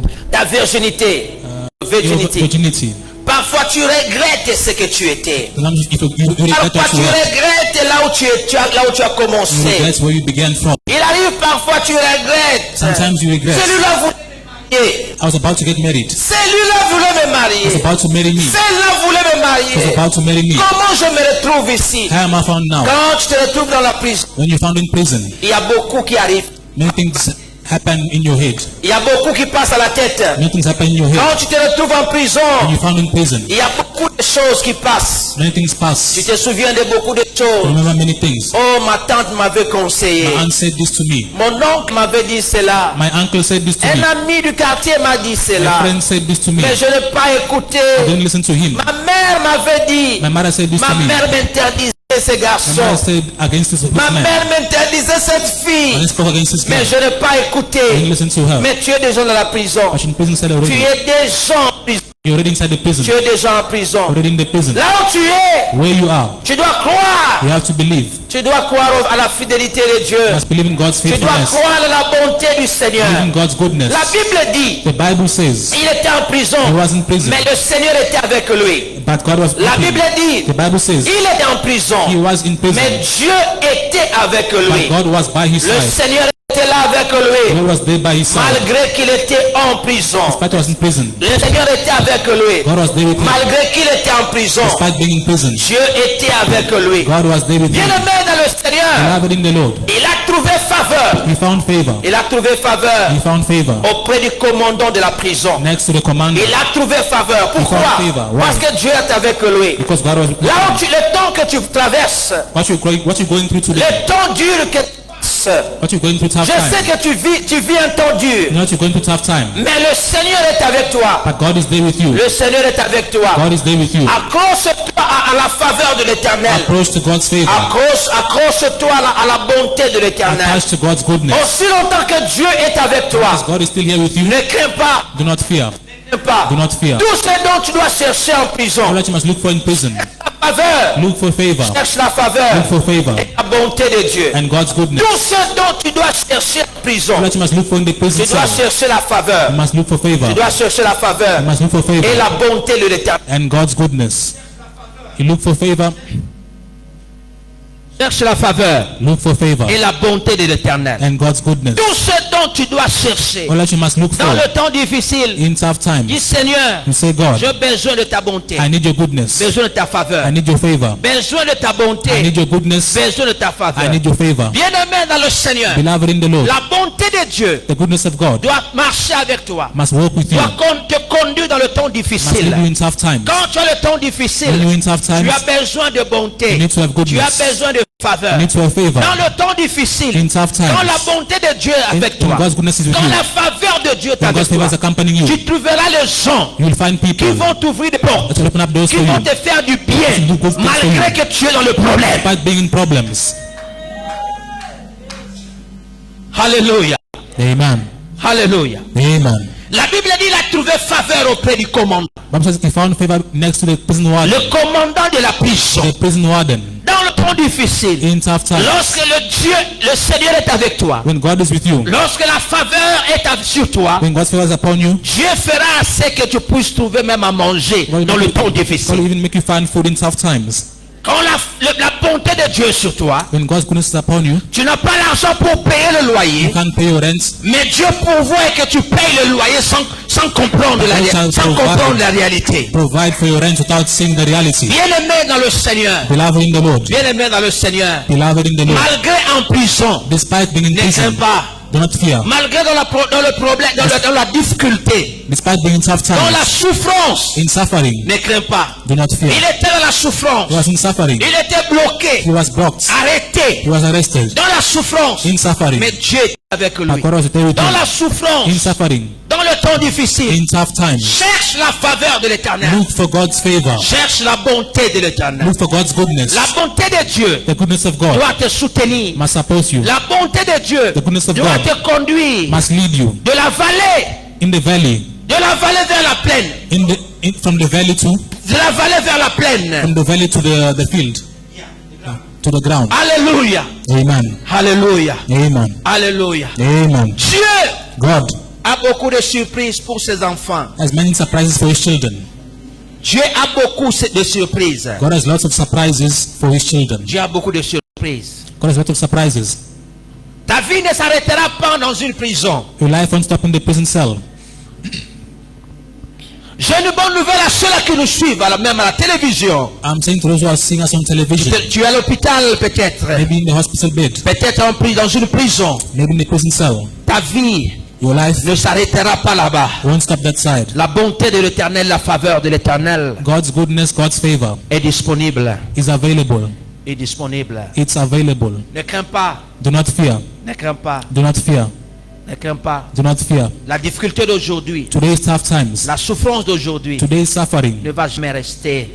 virginity. Parfois tu regrettes ce que tu étais. Sometimes you regret Parfois what tu you were. regrettes là où tu as You commencé. regret where you began from. Il arrive parfois tu regrettes. Sometimes you regret. Celui-là voulait me marier. I was about to get married. Celui-là voulait me He was marier. about to marry me. Celle-là voulait me He was marier. about to marry me. Comment je me retrouve ici? How am I found now? Quand tu te retrouves dans la prison, When you're found in prison, il y a beaucoup qui arrivent. many things happen in your head. Il y a beaucoup qui passent à la tête. Many things happen in your head. Quand tu te retrouves en prison, When you're found in prison, il y a beaucoup de choses qui passent. many things Tu pass. te souviens de beaucoup de You choses. remember many things. Oh, ma tante m'avait conseillé. My aunt said this to me. Mon oncle m'avait dit cela. My uncle said this to Un me. ami du quartier m'a dit My cela. friend said this to me. Mais je n'ai pas écouté. I didn't listen to him. Ma mère m'avait dit. My mother said this Ma to me. mère m'interdisait ces My mother garçons. said against this Ma man. mère m'interdisait cette I fille. spoke against this Mais man. je n'ai pas écouté. I didn't listen to her. Mais tu es déjà dans la prison. But she's in prison cell Tu already. es déjà en prison. You're already inside the prison. Tu es déjà en prison. Already in the prison. Là où tu es, Where you are, tu dois croire. you have to believe. Tu dois croire à la fidélité de Dieu. You must believe in God's Tu dois faithfulness. croire à la bonté du Seigneur. Believe in God's goodness. La Bible dit, The Bible says il était en prison, he was in prison, mais le Seigneur était avec lui. but God was La with him. Bible dit, The Bible says il était en prison, he was in prison, mais Dieu était avec lui. but God was by his Le side. Seigneur était là avec lui, God was there by his side. malgré qu'il était en prison. Despite he was in prison, Le Seigneur était avec lui, God was there with him. malgré qu'il était en prison. Despite being in prison, Dieu était avec lui. God was there with him. Bien-aimé dans le Seigneur, Beloved in the Lord, il a trouvé faveur. he found favor. Il a trouvé faveur He found favor auprès du commandant de la prison. next to the commander Il a trouvé faveur. Pourquoi? found favor. Why? Parce que Dieu est avec lui. because God was with Là him. où le temps que tu traverses, What you're going through today, le temps dur que tu passes, what you're going through tough je sais time. que tu vis un temps dur, You know you're going through tough time, mais le Seigneur est avec toi. but God is there with you. Le Seigneur est avec toi. God is there with you. Accroche-toi à la faveur de l'Éternel. Approach to God's favor. Accroche-toi à la bonté de l'Éternel. Attach to God's goodness. Aussi longtemps que Dieu est avec toi, Because God is still here with you, ne crains pas. do not fear. Ne crains pas. Do not fear. Tout ce dont tu dois chercher en prison, All that you must look for in prison, la faveur, look for favor. cherche la faveur Look for favor et la bonté de Dieu. and God's goodness. Tout ce dont tu dois chercher en prison, All that you must look for in the prison tu dois cell, chercher la faveur. you must look for favor. Tu dois chercher la faveur You must look for et favor la bonté de l'Éternel. and God's goodness. You look for favor, Cherche la faveur look for favor et la bonté de l'Éternel. and God's goodness. Tout ce dont tu dois chercher All that you must look dans for le temps difficile, in tough times. dis Seigneur, You say, God, j'ai besoin de ta bonté, I need your goodness. besoin de ta faveur, I need your favor. besoin de ta I bonté, need your goodness. besoin de ta I faveur. need your favor. Bien-aimé dans le Seigneur, Beloved in the Lord, la bonté de Dieu the goodness of God doit marcher avec toi, must walk with you, doit te conduire dans le temps must difficile. lead you in tough times. Quand tu as le temps When difficile, you're in tough tu times, as besoin de bonté, you need to have tu as goodness. besoin de faveur. You need to have favor. Dans le temps difficile, In tough times, quand la bonté de Dieu est avec when toi, God's goodness is with quand you, la faveur de Dieu est when avec God's favor toi, is accompanying you, tu trouveras les gens you will find qui people vont t'ouvrir des portes, that will open up doors qui for vont you, te faire du bien, do good things for malgré you. que tu es dans le problème. despite being in problems. Alléluia. Amen. Alléluia. Amen. La Bible dit qu'il a trouvé faveur auprès du commandant. Bible says he found favor next to the prison warden. Le commandant de la prison. The prison warden Dans le temps difficile, in tough times. lorsque le Seigneur est avec toi, When God is with you, lorsque la faveur est sur toi, when God's favor is upon you, Dieu fera assez que tu puisses trouver même à manger God dans will le make temps you- God will difficile. even make you find food in tough times. Quand la bonté de Dieu est sur toi, When God's goodness is upon you, tu n'as pas l'argent pour payer le you loyer, can't pay your rent. mais Dieu pourvoit que tu payes le loyer sans comprendre la réalité. Provide for your rent without seeing the reality. Bien-aimé dans le Seigneur, Beloved in the Lord, bien-aimé dans le Seigneur, beloved in the Lord, malgré en prison, despite being in ne crains prison, pas. do not fear. Malgré dans le problème, dans la difficulté, Despite being in tough dans la times, souffrance, in suffering, ne crains pas. do not Il fear. était dans la souffrance, He was in suffering. il était bloqué, He was blocked. arrêté, He was arrested. dans la souffrance, In suffering. mais Dieu était avec lui. But God was there with Dans him. la In souffrance, suffering. dans le temps temps difficiles, in tough times, cherche la faveur de l'Éternel. look for God's favor. Cherche la bonté de l'Éternel. Look for God's goodness. La bonté de Dieu The goodness of God doit te soutenir. must support you, La bonté de Dieu The goodness of doit God te conduire must lead you de la vallée in the valley, vers la plaine, from the valley to de la vallée vers la plaine. from the valley to the field, to the ground. Alléluia, Amen. alléluia, Amen. alléluia. Amen. Dieu God a beaucoup de surprises pour ses enfants. has many surprises for his children. Dieu a beaucoup de surprises. God has lots of surprises for his children. Dieu a beaucoup de surprises. God has lots of surprises. Ta vie ne s'arrêtera pas dans une prison. Your life won't stop in the prison cell. J'ai une bonne nouvelle à ceux-là qui nous suivent, même à la télévision. I'm saying to those who are seeing us on television, Tu es à l'hôpital peut-être. maybe in the hospital bed, Peut-être dans une prison. maybe in the prison cell. Ta vie Your life ne s'arrêtera pas là-bas. won't stop that side. La bonté de l'Éternel, la faveur de l'Éternel God's goodness, God's favor est disponible. is available. Est disponible. It's available. Ne crains pas. Do not fear. Ne crains pas. Do not fear. Ne crains pas. Do not fear. La difficulté d'aujourd'hui, Today's tough times, la souffrance d'aujourd'hui today's suffering ne va jamais rester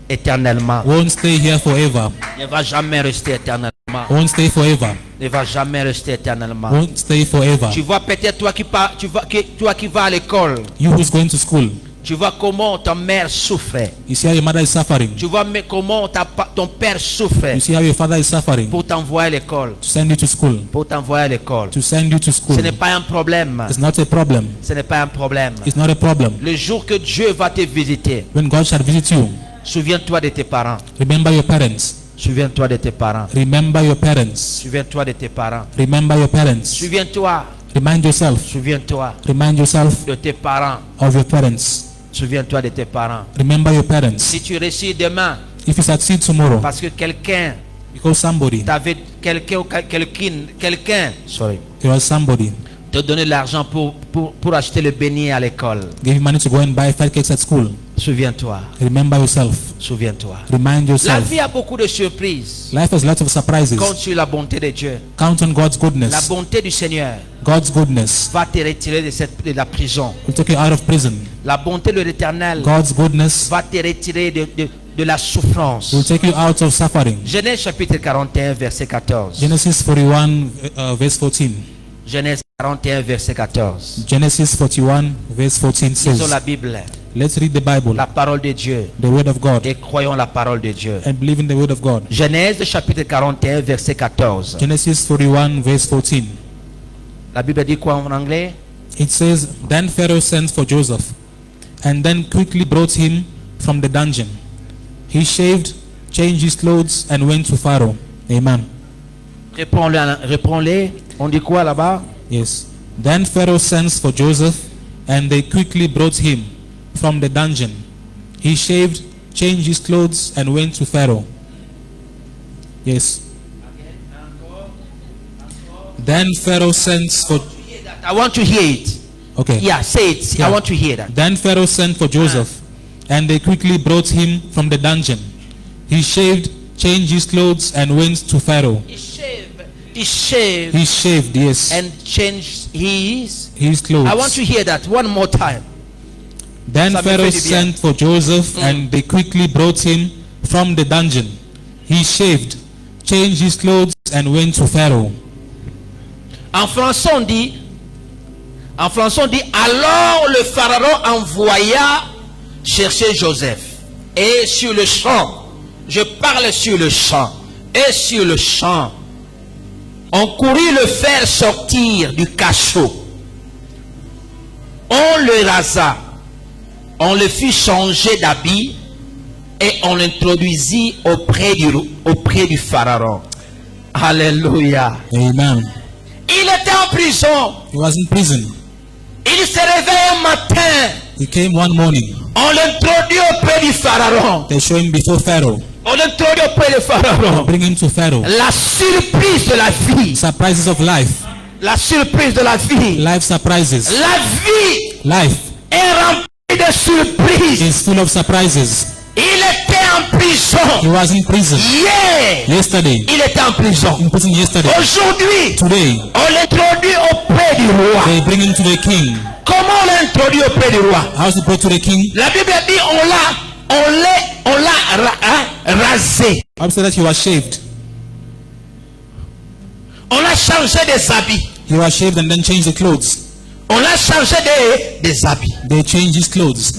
éternellement. won't stay here forever. Ne va jamais rester éternellement. Won't stay forever. Ne va jamais rester éternellement. Won't stay forever. Tu vois peut-être toi qui vas à l'école. You who's going to school, Tu vois comment ta mère souffre. you see how your mother is suffering. Tu vois comment ton père souffre You see how your father is suffering pour t'envoyer à l'école. to send you to school. Pour t'envoyer à l'école. To send you to school. Ce n'est pas un problème. It's not a problem. Ce n'est pas un problème. It's not a problem. Le jour que Dieu va te visiter, When God shall visit you, souviens-toi de tes parents. remember your parents. Souviens-toi de tes parents. Remember your parents. Souviens-toi de tes parents. Remember your parents. Souviens-toi. Remind yourself. Souviens-toi Remind yourself de tes parents. of your parents. Souviens-toi de tes parents. Remember your parents. Si tu réussis demain, If you succeed tomorrow, parce que quelqu'un because somebody, t'avait quelqu'un there was somebody te donner l'argent pour acheter le beignet à l'école. gave you money to go and buy fat cakes at school. Souviens-toi. Remember yourself. Souviens-toi. Remind La yourself. vie a beaucoup de surprises. Life has lots of surprises. Compte sur la bonté de Dieu. Count on God's La goodness. bonté du Seigneur God's goodness va te retirer de la prison. will take you out of prison. La bonté de l'Éternel God's goodness va te retirer de la souffrance. will take you out of suffering. Genèse chapitre 41 verset 14. Genesis 41 verse 14. Genèse 41 verset 14. Genesis 41 verse 14 Lisons says, la Bible, let's read the Bible, la parole de Dieu, the word of God, et croyons la parole de Dieu. and believe in the word of God. Genèse chapitre 41 verset 14. Genesis 41 verse 14. La Bible dit quoi en anglais? It says, then Pharaoh sent for Joseph, and then quickly brought him from the dungeon. He shaved, changed his clothes, and went to Pharaoh. Amen. Réponds-les. On dit quoi là-bas? Yes. Then Pharaoh sends for Joseph, and they quickly brought him from the dungeon. He shaved, changed his clothes, and went to Pharaoh. Yes. Then Pharaoh sends for... I want to hear it. Okay. Yeah, say it. Yeah. I want to hear that. Then Pharaoh sent for Joseph, and they quickly brought him from the dungeon. He shaved, changed his clothes, and went to Pharaoh. He shaved He shaved, yes, and changed his clothes. I want to hear that one more time. Then Ça me Pharaoh fait du bien. sent for Joseph, and they quickly brought him from the dungeon. He shaved, changed his clothes, and went to Pharaoh. En français on dit, alors le pharaon envoya chercher Joseph. Et sur le champ, je parle sur le champ, et sur le champ, on courut le faire sortir du cachot. On le rasa, on le fit changer d'habit, et on l'introduisit auprès du pharaon. Alléluia. Amen. Il était en prison. He was in prison. Il se réveille un matin. He came one morning. On l'introduit auprès du pharaon. They show him before Pharaoh. On l'introduit auprès du pharaon. Bring him to Pharaoh. La surprise de la vie. Surprises of life. La surprise de la vie. Life surprises. La vie Life est remplie de surprises. is full of surprises. Il était en He prison. was in prison Hier, yesterday. il était en prison. In prison yesterday. Aujourd'hui, Today, on l'introduit auprès du roi. they bring him to the king. Comment on introduit auprès du roi? How is it brought to the king? La Bible dit on l'a rasé. I said that he was shaved. On a changé des habits. He was shaved and then changed the clothes. On a changé des habits. They changed his clothes.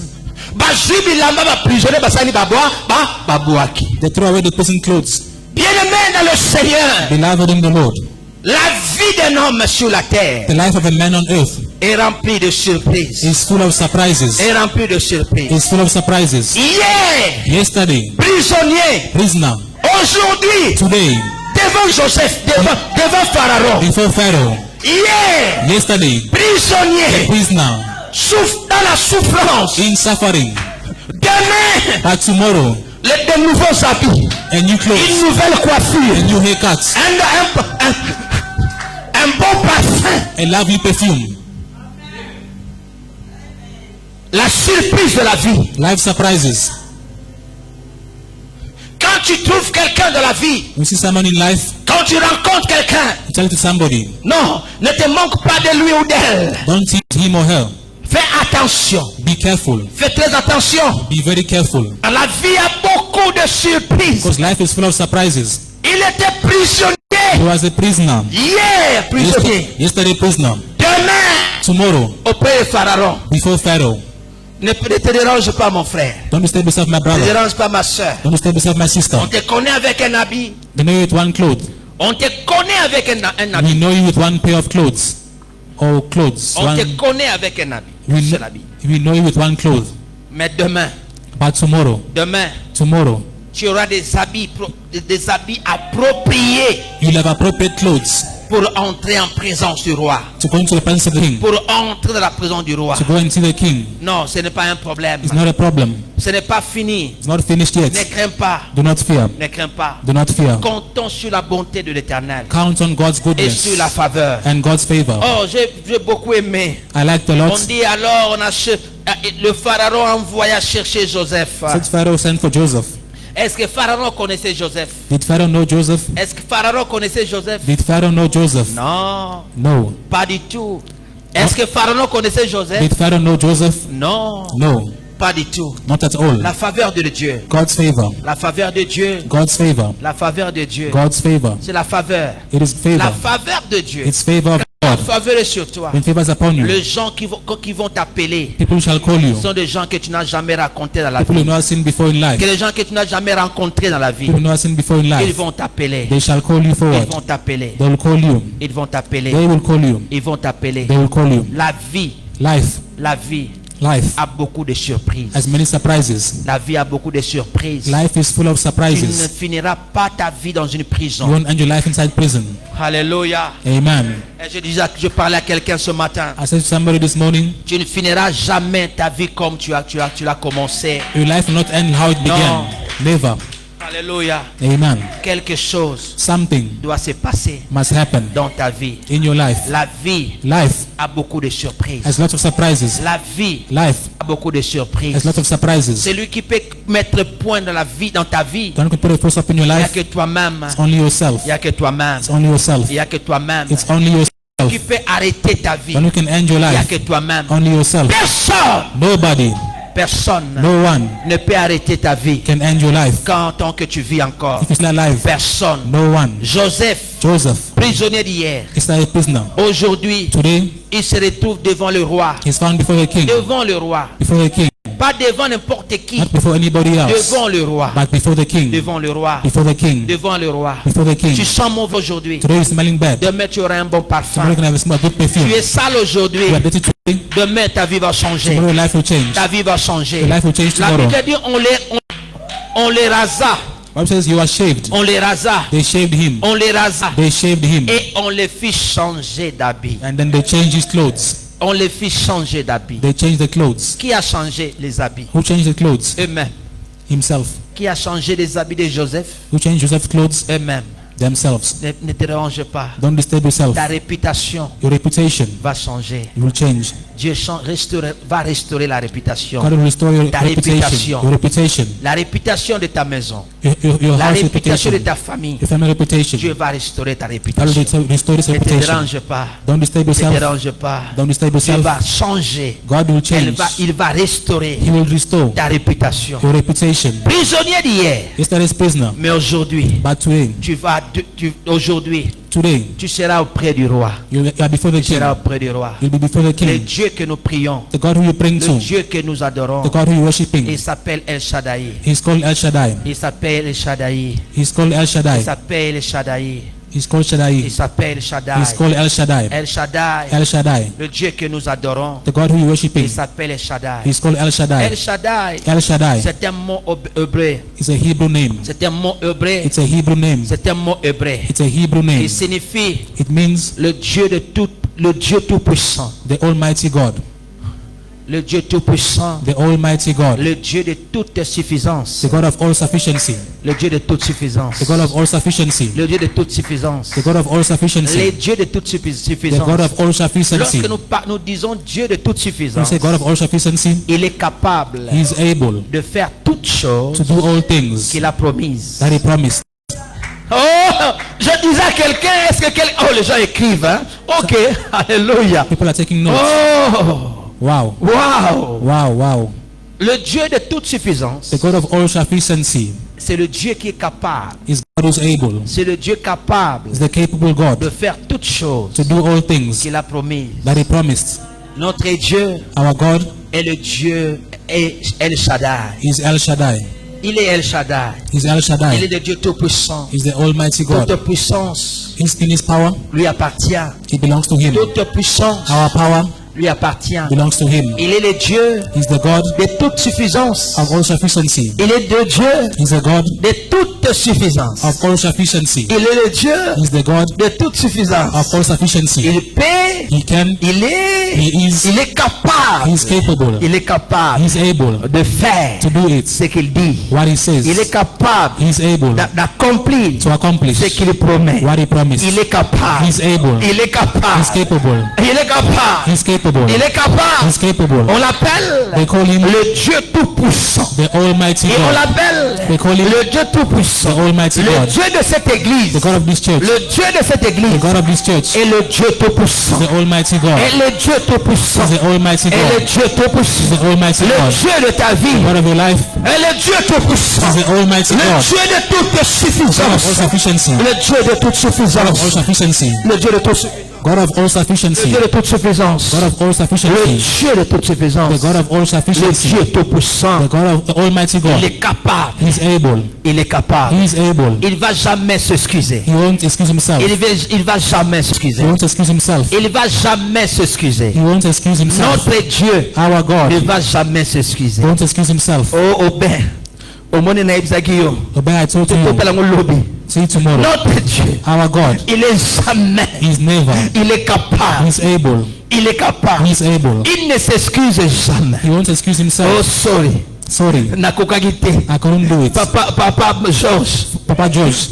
They threw away the prison clothes. Bien-aimé dans le Seigneur, Beloved in the Lord, la vie d'un homme sur la terre the life of a man on earth est remplie de surprises. is full of surprises. Est remplie de surprises. Is full of surprises. Hier, Yesterday, prisonnier. prisoner. Aujourd'hui, Today, devant Joseph, devant Pharaon. before Pharaoh. Hier, Yesterday, prisonnier. prisoner. Dans la souffrance. In suffering. Demain, But tomorrow, de nouveaux habits. a new clothes, Une nouvelle coiffure. a new haircut, Un bon parfum. a lovely perfume. La surprise de la vie. Life surprises. Quand tu trouves quelqu'un de la vie, You see someone in life, quand tu rencontres quelqu'un, you tell it to somebody. non, ne te manque pas de lui ou d'elle. Don't teach him or her. Fais attention. Be careful. Fais très attention. Be very careful. La vie a beaucoup de surprises. Because life is full of surprises. Il était He prisonnier. was a prisoner. Hier, prisonnier. Yesterday prisoner. Demain, Tomorrow, auprès de Pharaon. before Pharaoh. Ne te dérange pas, mon frère. Don't disturb yourself, my Ne te brother. dérange pas, ma soeur. Don't disturb yourself, my sister. On te connaît avec un habit. We know you with one cloth. On te connaît avec un We habit. know you with one pair of clothes. Or clothes. On te One, connaît avec un habit. we, Seul habit. we know you with one cloth. Mais demain, But tomorrow, demain, tu auras des habits appropriés you'll have appropriate clothes pour entrer en présence du roi. to go into the presence of the king. Pour entrer dans la présence du roi. To go and see the king. Non, ce n'est pas un problème. It's not a problem. Ce n'est pas fini. It's not finished Ne yet. crains pas. Do not fear. Ne crains pas. Do not fear. Comptons sur la bonté de l'Éternel Count on God's et goodness sur la faveur. and God's favor. Oh, j'ai beaucoup aimé. I like the On Lord. dit alors, le Pharaon envoya chercher Joseph. Said Pharaoh sent for Joseph. Est-ce que Pharaon connaissait Joseph? Did Pharaoh know Joseph? Est-ce que Pharaon connaissait Joseph? Did Pharaoh know Joseph? Non, No. pas du tout. Est-ce que Pharaon connaissait Joseph? Did Pharaoh know Joseph? Non, No. pas du tout. Not at all. La faveur de Dieu. God's favor. La faveur de Dieu. God's favor. La faveur de Dieu. God's favor. C'est la faveur. It is La favor. faveur de Dieu. It's favor of La God. faveur est sur toi. When favor is upon you, Les gens qui vont t'appeler people shall call you. sont des gens que tu n'as jamais rencontrés dans la People you vie. not seen before in life. Que les gens que tu n'as jamais rencontrés dans la vie. People you not seen before in Ils life. vont t'appeler. They shall call you Ils forward. vont t'appeler. They will call you. Ils vont t'appeler. They will call you. Ils vont t'appeler. They will call you. La vie Life a beaucoup de surprises. has many surprises. La vie a beaucoup de surprises. Life is full of Tu ne surprises. finiras pas ta vie dans une You prison. won't end your life inside prison. Alléluia. Amen. Et je parlais à quelqu'un ce matin. I said to somebody this morning, Tu ne finiras jamais ta vie comme tu l'as commencé. your life will not end how it began. No. Never. Alléluia. Amen. Quelque chose Something doit se passer must happen dans ta vie. in your life. La vie Life a beaucoup de surprises. has lots of surprises. La vie Life a beaucoup de has surprises. lots of surprises. Celui qui peut mettre point dans ta vie, Don't put a force up in your il n'y a life. que toi-même. It's only yourself. Il n'y a que toi-même. It's only yourself. Il n'y a que toi-même. It's only Qui yourself. peut arrêter ta vie. When you can end your Il n'y a life, que toi-même. only yourself. Personne Nobody, no one ne peut arrêter ta vie can end your life. quand tant que tu vis encore. If it's not alive, Personne. no one. Joseph, Joseph prisonnier d'hier, is not a prisoner. aujourd'hui, Today, il se retrouve devant le roi. he's found before the king. Devant le roi. Before the king. Pas devant n'importe qui. Not before anybody else. Devant le roi. But before the king. Devant le roi. Before the king. Devant le roi. Before the king. Tu sens mauvais aujourd'hui. Today you're smelling bad. Demain, tu auras un bon parfum. Tomorrow you can have a good perfume. Tu es sale aujourd'hui. You are dirty today. Demain, ta vie va changer. Tomorrow your life will change. Ta vie va changer. Your life will change La tomorrow. Bible dit on les rasa. Bible says you are shaved. On les rasa. They shaved him. On les rasa. They shaved him. Et on les fit changer d'habit. And then they changed his clothes. On les fit changer d'habit. They changed the clothes. Qui a changé les habits? Who changed the clothes? Eux-mêmes. Himself. Qui a changé les habits de Joseph? Who changed Joseph's clothes? Eux-mêmes. Themselves. Ne te dérange pas. Don't disturb yourself. Ta réputation Your reputation va changer. will change. Dieu va restaurer la réputation. God will restore your Ta reputation. Your reputation. La réputation de ta maison. Your La house réputation de reputation. ta famille. Your family reputation. Dieu va restaurer ta God will réputation. restore this Ne te reputation. dérange pas. Don't disturb Ne te yourself. dérange pas. Don't disturb Dieu yourself. va changer. God will change. Il va restaurer He will restore ta réputation. your reputation. Prisonnier d'hier. Yesterday's prisoner. Mais aujourd'hui, But today, aujourd'hui, today, tu seras auprès du roi. you are before the Tu king. seras auprès du roi. You'll be before the Le king. Dieu que nous prions, The God who you bring le to. Dieu que nous adorons, The God who you worshiping. il s'appelle El Shaddai. He's called El Shaddai. Il s'appelle El Shaddai. He's called El Il Shaddai. s'appelle El Shaddai. He's called Il Shaddai. s'appelle Shaddai. He's called El Shaddai. El Shaddai. El Shaddai. Le Dieu que nous adorons, The God who you worshiping. il s'appelle El Shaddai. He's called El Shaddai. El Shaddai, El Shaddai c'est un mot hébreu. is a Hebrew name. C'est un mot hébreu. It's a Hebrew name. C'est un mot hébreu. It's a Hebrew name. Il signifie It means le Dieu tout-puissant. the Almighty God. Le Dieu tout-puissant. The Almighty God. Le Dieu de toute suffisance. The God of all sufficiency. Le Dieu de toute suffisance. The God of all sufficiency. Le Dieu de toute suffisance. The God of all Les sufficiency. dieux de toute The suffisance. God of all sufficiency. Lorsque nous disons Dieu de toute When we suffisance, say God of all sufficiency, il est capable He is able de faire toutes choses to do all things qu'il a promises. that He promised. Oh, je disais à quelqu'un, est-ce que quelqu'un... Oh, les gens écrivent, hein? Ok, alléluia. People are taking notes. Oh, Wow. wow. Wow, wow. Le Dieu de toute suffisance, The God of all sufficiency c'est le Dieu qui est capable. is God who's able. C'est le Dieu capable Is the capable de God faire toutes choses to do all things qu'il a promises. that He promised. Notre Dieu Our God est le Dieu El Shaddai. is El Shaddai. Il est El Shaddai. He's El Il est Shaddai. le Dieu tout-puissant. He's the Almighty God. Toute puissance He's in His power. lui appartient. It belongs to Him. Toute puissance Our power lui appartient. belongs to Him. Il est le Dieu He's the God de toute suffisance. of all sufficiency. Il est le Dieu He's the God de toute suffisance. of all sufficiency. Il est le Dieu He's the God de toute suffisance. of all sufficiency. Il peut, He can, il est capable. He's capable, Il est capable He's able de faire to do it. ce qu'il dit. What He says, Il est capable He's able d'accomplir to accomplish ce qu'il promet. what He promised. Il est capable. He's able, Il est capable. He's capable, Il est capable. He's capable, Il est capable. He's capable. On l'appelle They call Him le Dieu tout-puissant. the Almighty Et on God, l'appelle They call him le Dieu the tout-puissant. Almighty Le God, Dieu de cette église. the God of this church, Le Dieu de cette the église God of this church, est le Dieu tout-puissant. the Almighty God, Et le Dieu tout-puissant. the Almighty Et le God, Dieu tout-puissant. the Almighty Le God, Dieu de ta vie. God of your life, Et le Dieu tout-puissant. the Almighty Le God, Dieu de toute God of suffisance. all sufficiency, Le Dieu de toute God of all suffisance. sufficiency, Le Dieu de toute suffisance. God of all Le sufficiency, Dieu de toute suffisance. God of all Le sufficiency, Dieu de toute the suffisance. God of all Le sufficiency, Dieu tout-puissant. the God of the Almighty Il God. est capable. He's able, Il est capable. He's able. Il va jamais s'excuser. He won't excuse himself. Il va jamais He s'excuser. won't excuse himself. Il va jamais s'excuser. He won't excuse himself. Notre Dieu Our ne God va jamais s'excuser. won't excuse himself. Oh, Aubin. Au monde na ibzagiyo. Obey, I told you. Topela ngolobi. See you tomorrow. Notre Dieu, Our God il est jamais. is never. Il est capable. He's able. Il est capable. He's able. Il ne s'excuse jamais. He won't excuse Oh, himself. sorry. Sorry, Nakokaki te. I couldn't do it. Papa George. Papa George.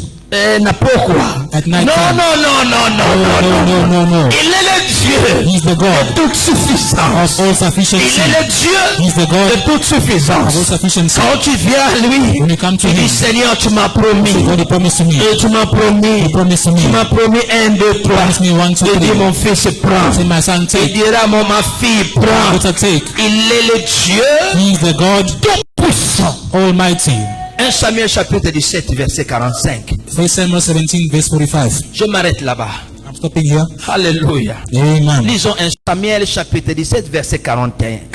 Na pourquoi? At night Non, time. non, non, non, non, No, non, non. no, no, no. Il est le Dieu He's the de God toute suffisance. of all Il sufficiency. est le Dieu He's the de God toute suffisance. of all sufficiency. Quand tu viens à lui, When you come to tu dis him, Seigneur, tu m'as promis. God, He promised to me. Et tu m'as promis. He promised to me. Tu m'as promis 1, 2, 3. Promise me 1, 2, Il dit 3. mon fils prend. Say, my son, Il take. dira ma fille prend. Better take. Il est le Dieu He is the God tout puissant. Almighty. 1 Samuel chapitre 17 verset 45. 1 Samuel 17 verse 45. Je m'arrête là-bas. I'm stopping here. Alléluia. Amen. Lisons 1 Samuel chapitre 17 verset 45.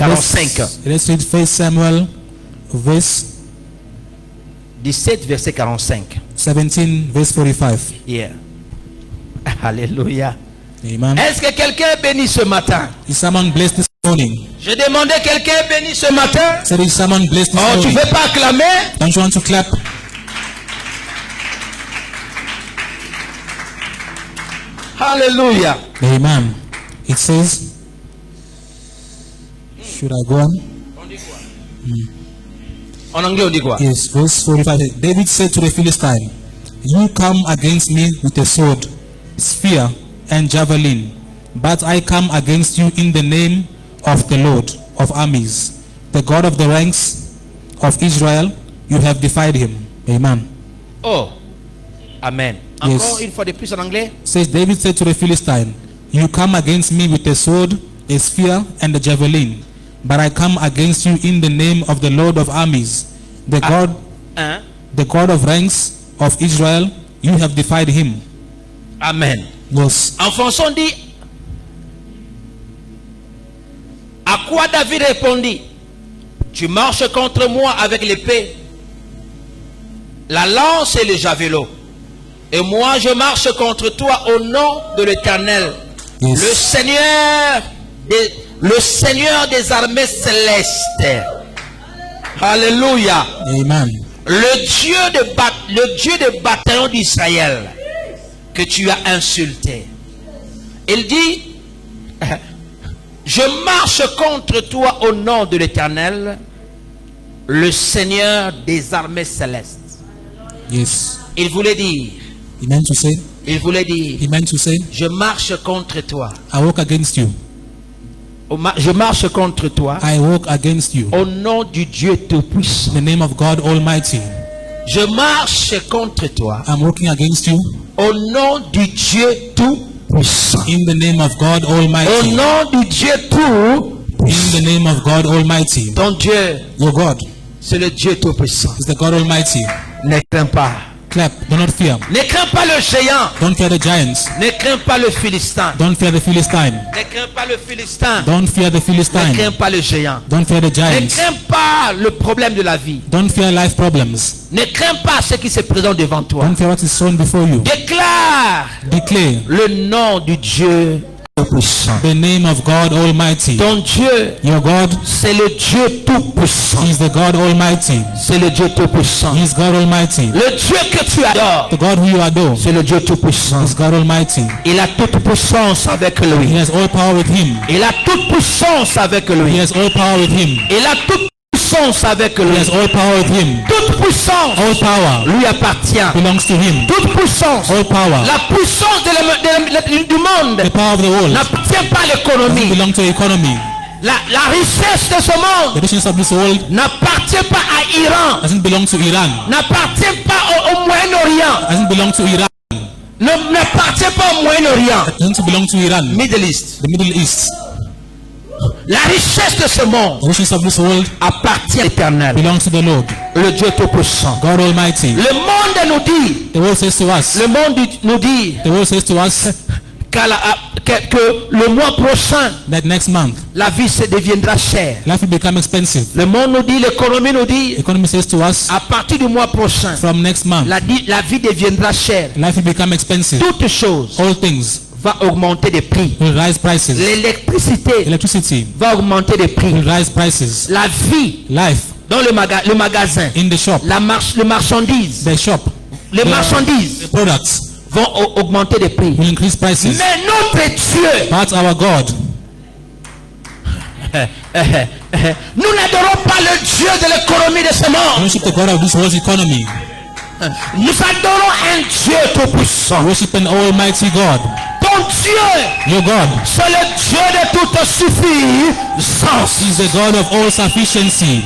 Let's read 1 Samuel verse 17 verset 45. 17 verse 45. Yeah. Alléluia. Amen. Est-ce que quelqu'un est béni ce matin? Is someone blessed this morning? Je demandais quelqu'un est béni ce matin? Said, is someone blessed this Oh, tu morning? veux pas acclamer? Don't you want to clap? Alléluia. Amen. It says, should I go on? En anglais on dit quoi? Yes, verse 45. David said to the Philistine, you come against me with a sword, spear, and javelin, but I come against you in the name of the Lord of armies, the God of the ranks of Israel, you have defied him. Amen. Oh, amen. Yes. Encore une fois de plus en anglais. Says David said to the Philistine, you come against me with a sword, a spear, and a javelin, but I come against you in the name of the Lord of armies, the God of ranks of Israel, you have defied him. Amen. Yes. En français on dit, à quoi David répondit, tu marches contre moi avec l'épée, la lance et le javelot, et moi je marche contre toi au nom de l'Éternel, Yes. le Seigneur des armées célestes. Alléluia. Amen. Le Dieu des bataillons d'Israël que tu as insulté. Il dit, je marche contre toi au nom de l'Éternel, le Seigneur des armées célestes. Yes. Il voulait dire, He meant to say, je marche contre toi. I walk against you. Je marche contre toi I walk against you. au nom du Dieu Tout-Puissant. In the name of God Almighty. Je marche contre toi I'm walking against you. au nom du Dieu Tout-Puissant. In the name of God Au Almighty. nom du Dieu Tout-Puissant. In the name of God Almighty. Ton Dieu, Your God c'est le Dieu Tout-Puissant. is the God Almighty. Ne crains pas. Clap. Do not fear. Ne crains pas le géant. Don't fear the giants. Ne crains pas le Philistin. Don't fear the Philistine. Ne crains pas le Philistin. Don't fear the Ne Philistine. crains pas le géant. Don't fear the Ne giants. crains pas le problème de la vie. Don't fear life problems. Ne crains pas ce qui se présente devant toi. Don't fear what is shown before you. Déclare Declare le nom du Dieu Tout-Puissant. the name of God Almighty. Ton Dieu, Your God c'est le Dieu Tout-Puissant. is the God Almighty. C'est le Dieu Tout-Puissant. He is God Almighty. Le Dieu que tu adores, The God who you adore c'est le Dieu Tout-Puissant. is God Almighty. Il a toute puissance avec He lui. has all power with him. Il a toute puissance avec He lui. has all power with him. Il a toute puissance avec He lui. has all power with him. Toute puissance All power lui appartient. belongs to him. Toute puissance. All power. La puissance du monde The power of the world n'appartient pas à doesn't l'économie. belong to the economy. La richesse de ce The monde riches of this world n'appartient pas à Iran. doesn't belong to Iran. N'appartient pas au Moyen-Orient. Doesn't belong to Iran. N'appartient pas au Moyen-Orient. Doesn't belong to Iran. Middle East. The Middle East. La richesse de ce monde The riches of this world appartient à l'Éternel, belongs to the Lord, le Dieu Tout-Puissant. God Almighty. Le monde nous dit, The world says to us. nous dit The world says to us que le mois prochain, that next month la vie deviendra chère. life will become expensive. Le monde nous dit, l'économie nous dit, The economy says to us à partir du mois prochain, from next month la vie deviendra chère. life will become expensive. Toutes choses All things va augmenter de prix. will rise prices. L'électricité Electricity va augmenter de prix. will rise prices. La vie Life dans le magasin, in the shop, le marchandise, the shop, les marchandises the products vont augmenter de prix. will increase prices. Mais notre Dieu, But our God, nous n'adorons pas le Dieu de l'économie de ce we monde. worship the God of this world's economy. Nous adorons un Dieu tout-puissant. We worship an almighty God. Ton Dieu, Your God c'est le Dieu de toute suffisance. is the God of all sufficiency.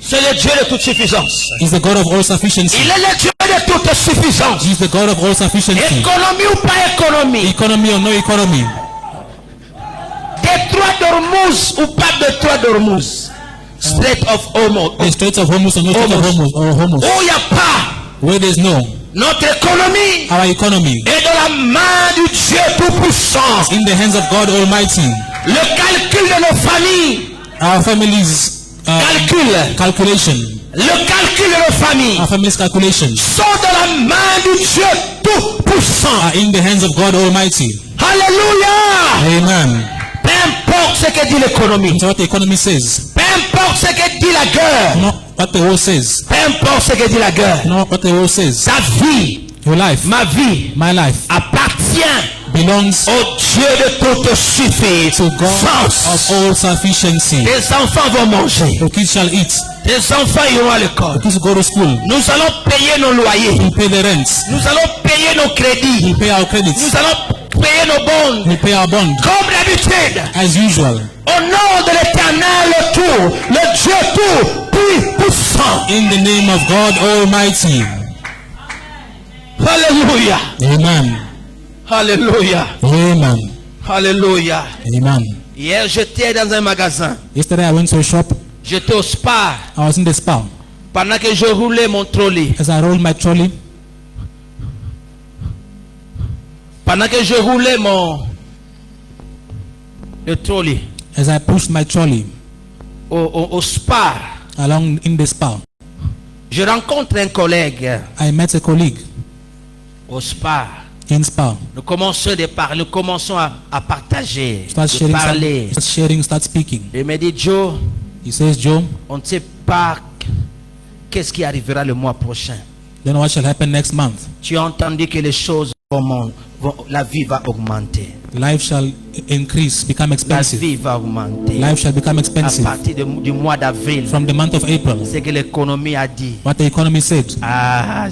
C'est le Dieu de toute suffisance. He's the God of all sufficiency. Il est le Dieu de toute suffisance. He's the God of all sufficiency. Économie ou pas économie, Economy or no economy, Détroit d'Ormuz ou pas Détroit d'Ormuz, Strait of Hormuz, the Straits of Hormuz or no Strait of Hormuz, or Hormuz, où il n'y a pas, where there's no, notre économie our economy est dans la main du Dieu Tout-Puissant. in the hands of God Almighty. Le calcul de nos familles, Our families' calculation, le calcul de nos familles our families' calculation sont dans la main du Dieu Tout-Puissant. are in the hands of God Almighty. Alléluia. Amen. Peu importe ce que dit l'économie, So what the economy says, peu importe ce que dit la guerre, not what the world says, peu importe ce que dit la guerre, not what the world says. ta vie, Your life, ma vie my life, appartient belongs au Dieu de toute to God suffisance. of all sufficiency. Tes enfants vont manger, The kids shall eat. tes enfants iront à l'école. The kids go to school. Nous allons payer nos loyers, We pay the rents. nous allons payer nos crédits, We pay our credits. nous allons payer nos bons. We pay our bond. Comme la d'habitude. as usual. Au nom de l'Éternel, le Dieu tout puissant. In the name of God Almighty. Alléluia. Amen. Alléluia. Amen. Alléluia. Amen. Hier, j'étais dans un magasin. Yesterday I went to a shop. J'étais au spa. I was in the spa. Pendant que je roulais mon trolley. As I rolled my trolley. Pendant que je roulais le trolley. As I pushed my trolley Au spa. along in the spa. Je rencontre un collègue. I met a colleague Au spa. in spa. Nous commençons de parler, nous commençons à partager, Start de sharing, parler. start speaking. Il me dit, Joe, He says, Joe, on ne sait pas qu'est-ce qui arrivera le mois prochain. then what shall happen next month? Tu as entendu que les choses la vie va augmenter. Life shall increase, become La expensive. vie va augmenter. Life shall become À expensive partir du mois d'avril, from the month of April. c'est que l'économie a dit. What the economy said. Ah,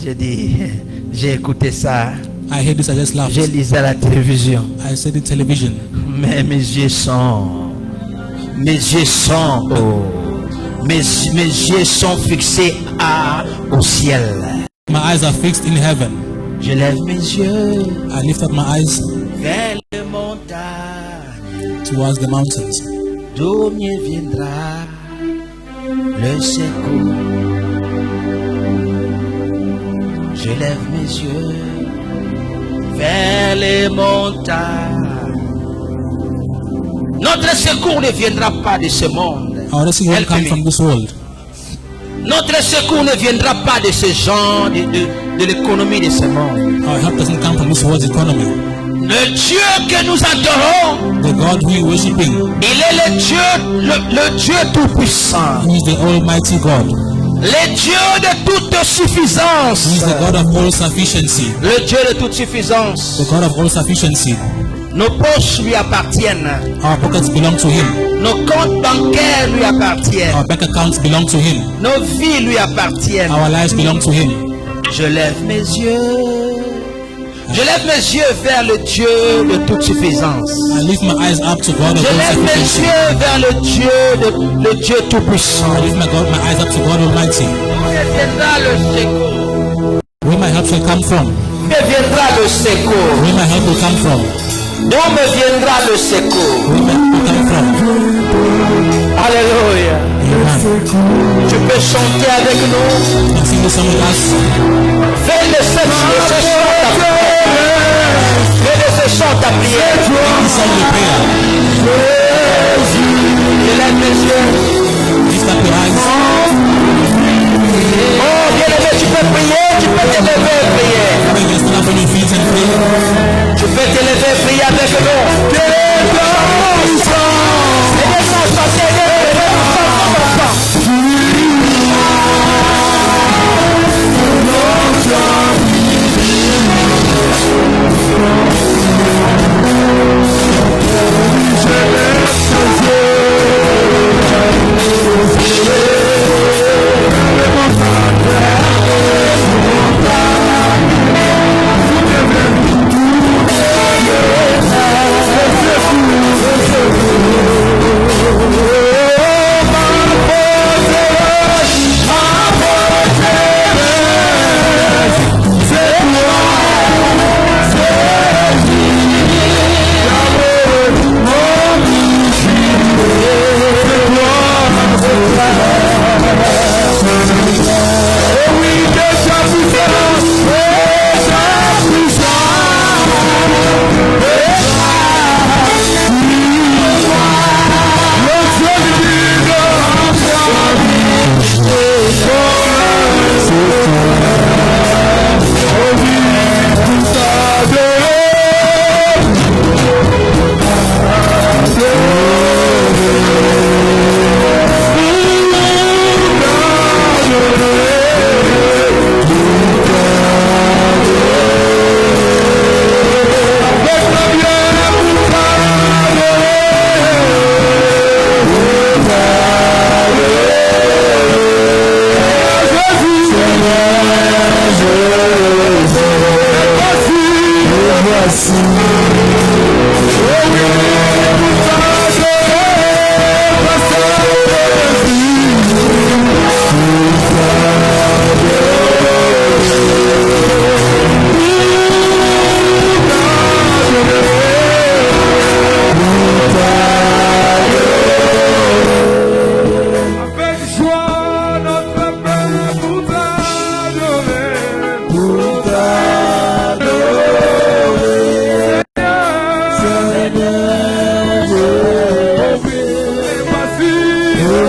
j'ai écouté ça. I heard this, I just laughed. J'ai lisé à la télévision. I said in television. Mais mes yeux sont mes yeux sont fixés au ciel. My eyes are fixed in heaven. Je lève mes yeux I lift up my eyes vers les montagnes, towards the mountains. d'où me viendra le secours. Je lève mes yeux vers les montagnes. Notre secours ne viendra pas de ce monde. Our rescue won't come Help me. from this world. Notre secours ne viendra pas de ce genre de l'économie de ce monde. Our help doesn't come from this world's economy. Le Dieu que nous adorons, The God who we're worshiping, il est le Dieu tout-puissant, He is the Almighty God. le Dieu de toute suffisance, He is the God of all sufficiency. le Dieu de toute suffisance. The God of all sufficiency. Nos poches lui appartiennent, Our pockets belong to Him. nos comptes bancaires lui appartiennent, Our bank accounts belong to Him. nos vies lui appartiennent. Our lives belong to Him. Je lève mes yeux. Je lève mes yeux vers le Dieu de toute suffisance. I lift my eyes up to God of Je all lève mes sufficiency. yeux vers le Dieu tout-puissant. I lift my eyes up to God Almighty. Où viendra le secours? Where my help shall come from? Où viendra le secours? Where my help will come from? D'où me viendra le secours? Where my help will come from? Alléluia. Amen. Tu peux chanter avec nous. You can sing this song with us. Fais de ce chant ta prière. This song the prayer. Je lève mes yeux. Lift up your eyes. Oh, bien aimé, tu peux prier, tu peux te lever et prier. When you stand up on your feet and pray, Tu peux te lever et prier avec nous. Aidez-moi à chanter, aidez-moi à chanter.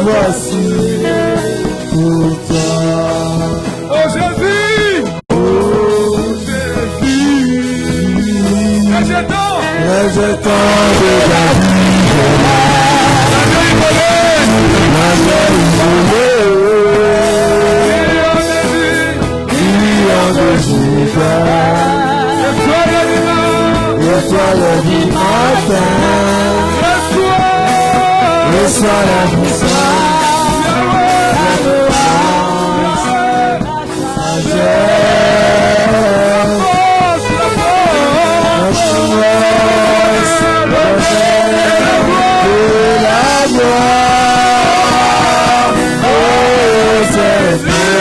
voici pour toi. Oh Jésus, rejetons de la vie, l'étoile du matin, reçois la puissance, la louange, la gloire, oh Seigneur.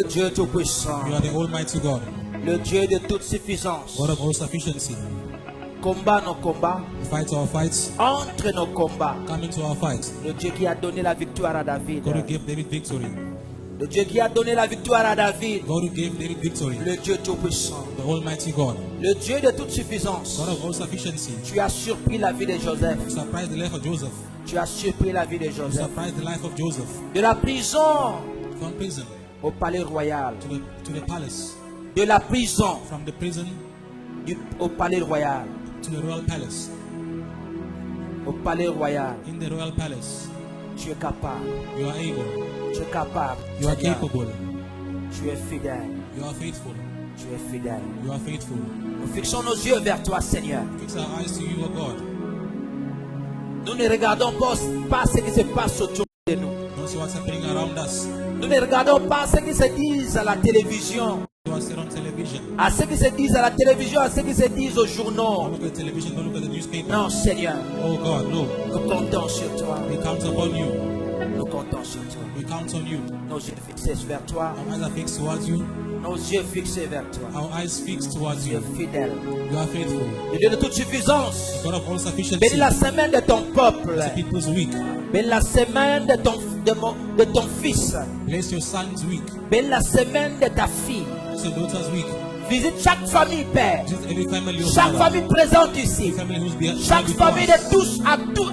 Dieu tout-puissant, You are the Almighty God, le Dieu de toute suffisance. God of all sufficiency. Combat nos combats, Fight our fights, entre nos combats. come into our fight. Le Dieu qui a donné la victoire à David, God who gave David victory. le Dieu qui a donné la victoire à David, God who gave David victory. le Dieu tout-puissant, The Almighty God, le Dieu de toute suffisance. God of all sufficiency. Tu as surpris la vie de Joseph, You surprised the life of Joseph. tu as surpris la vie de You Joseph. surprised the life of Joseph. De la prison From prison au palais royal, to the palace. de la prison From the prison au palais royal, to the royal palace. au palais royal. In the royal palace, Tu es capable, you are able. tu es capable, You are Seigneur. capable. Tu es fidèle, You are faithful. tu es fidèle. You are faithful. Nous fixons nos yeux vers toi, Seigneur. Fix our eyes to you, O God. Nous ne regardons pas ce qui se passe autour de nous. Don't see what's happening around us. Nous ne regardons pas ce qui se dit à la télévision, What's said on television. à ce qui se dit à la télévision, à ce qui se dit aux Don't journaux. look at television. Don't look at the newspaper. Non, Seigneur, Oh God, no. nous comptons sur toi. We count upon you. Nous comptons sur toi. We count on you. Nos yeux fixés vers toi. Our eyes are fixed towards you. Nos yeux fixés vers toi. Our eyes fixed towards Tu es you. fidèle. You are faithful. Le Dieu de toute suffisance. God of all sufficiency. Bénis la semaine de ton peuple. The people's week. Bénis la semaine de ton fils. Bless your son's week. Bénis la semaine de ta fille. Bless your daughter's week. Visite chaque famille, Père. Just every family of Chaque famille présente ici. Every family who's behind. Chaque famille de tous, à tous,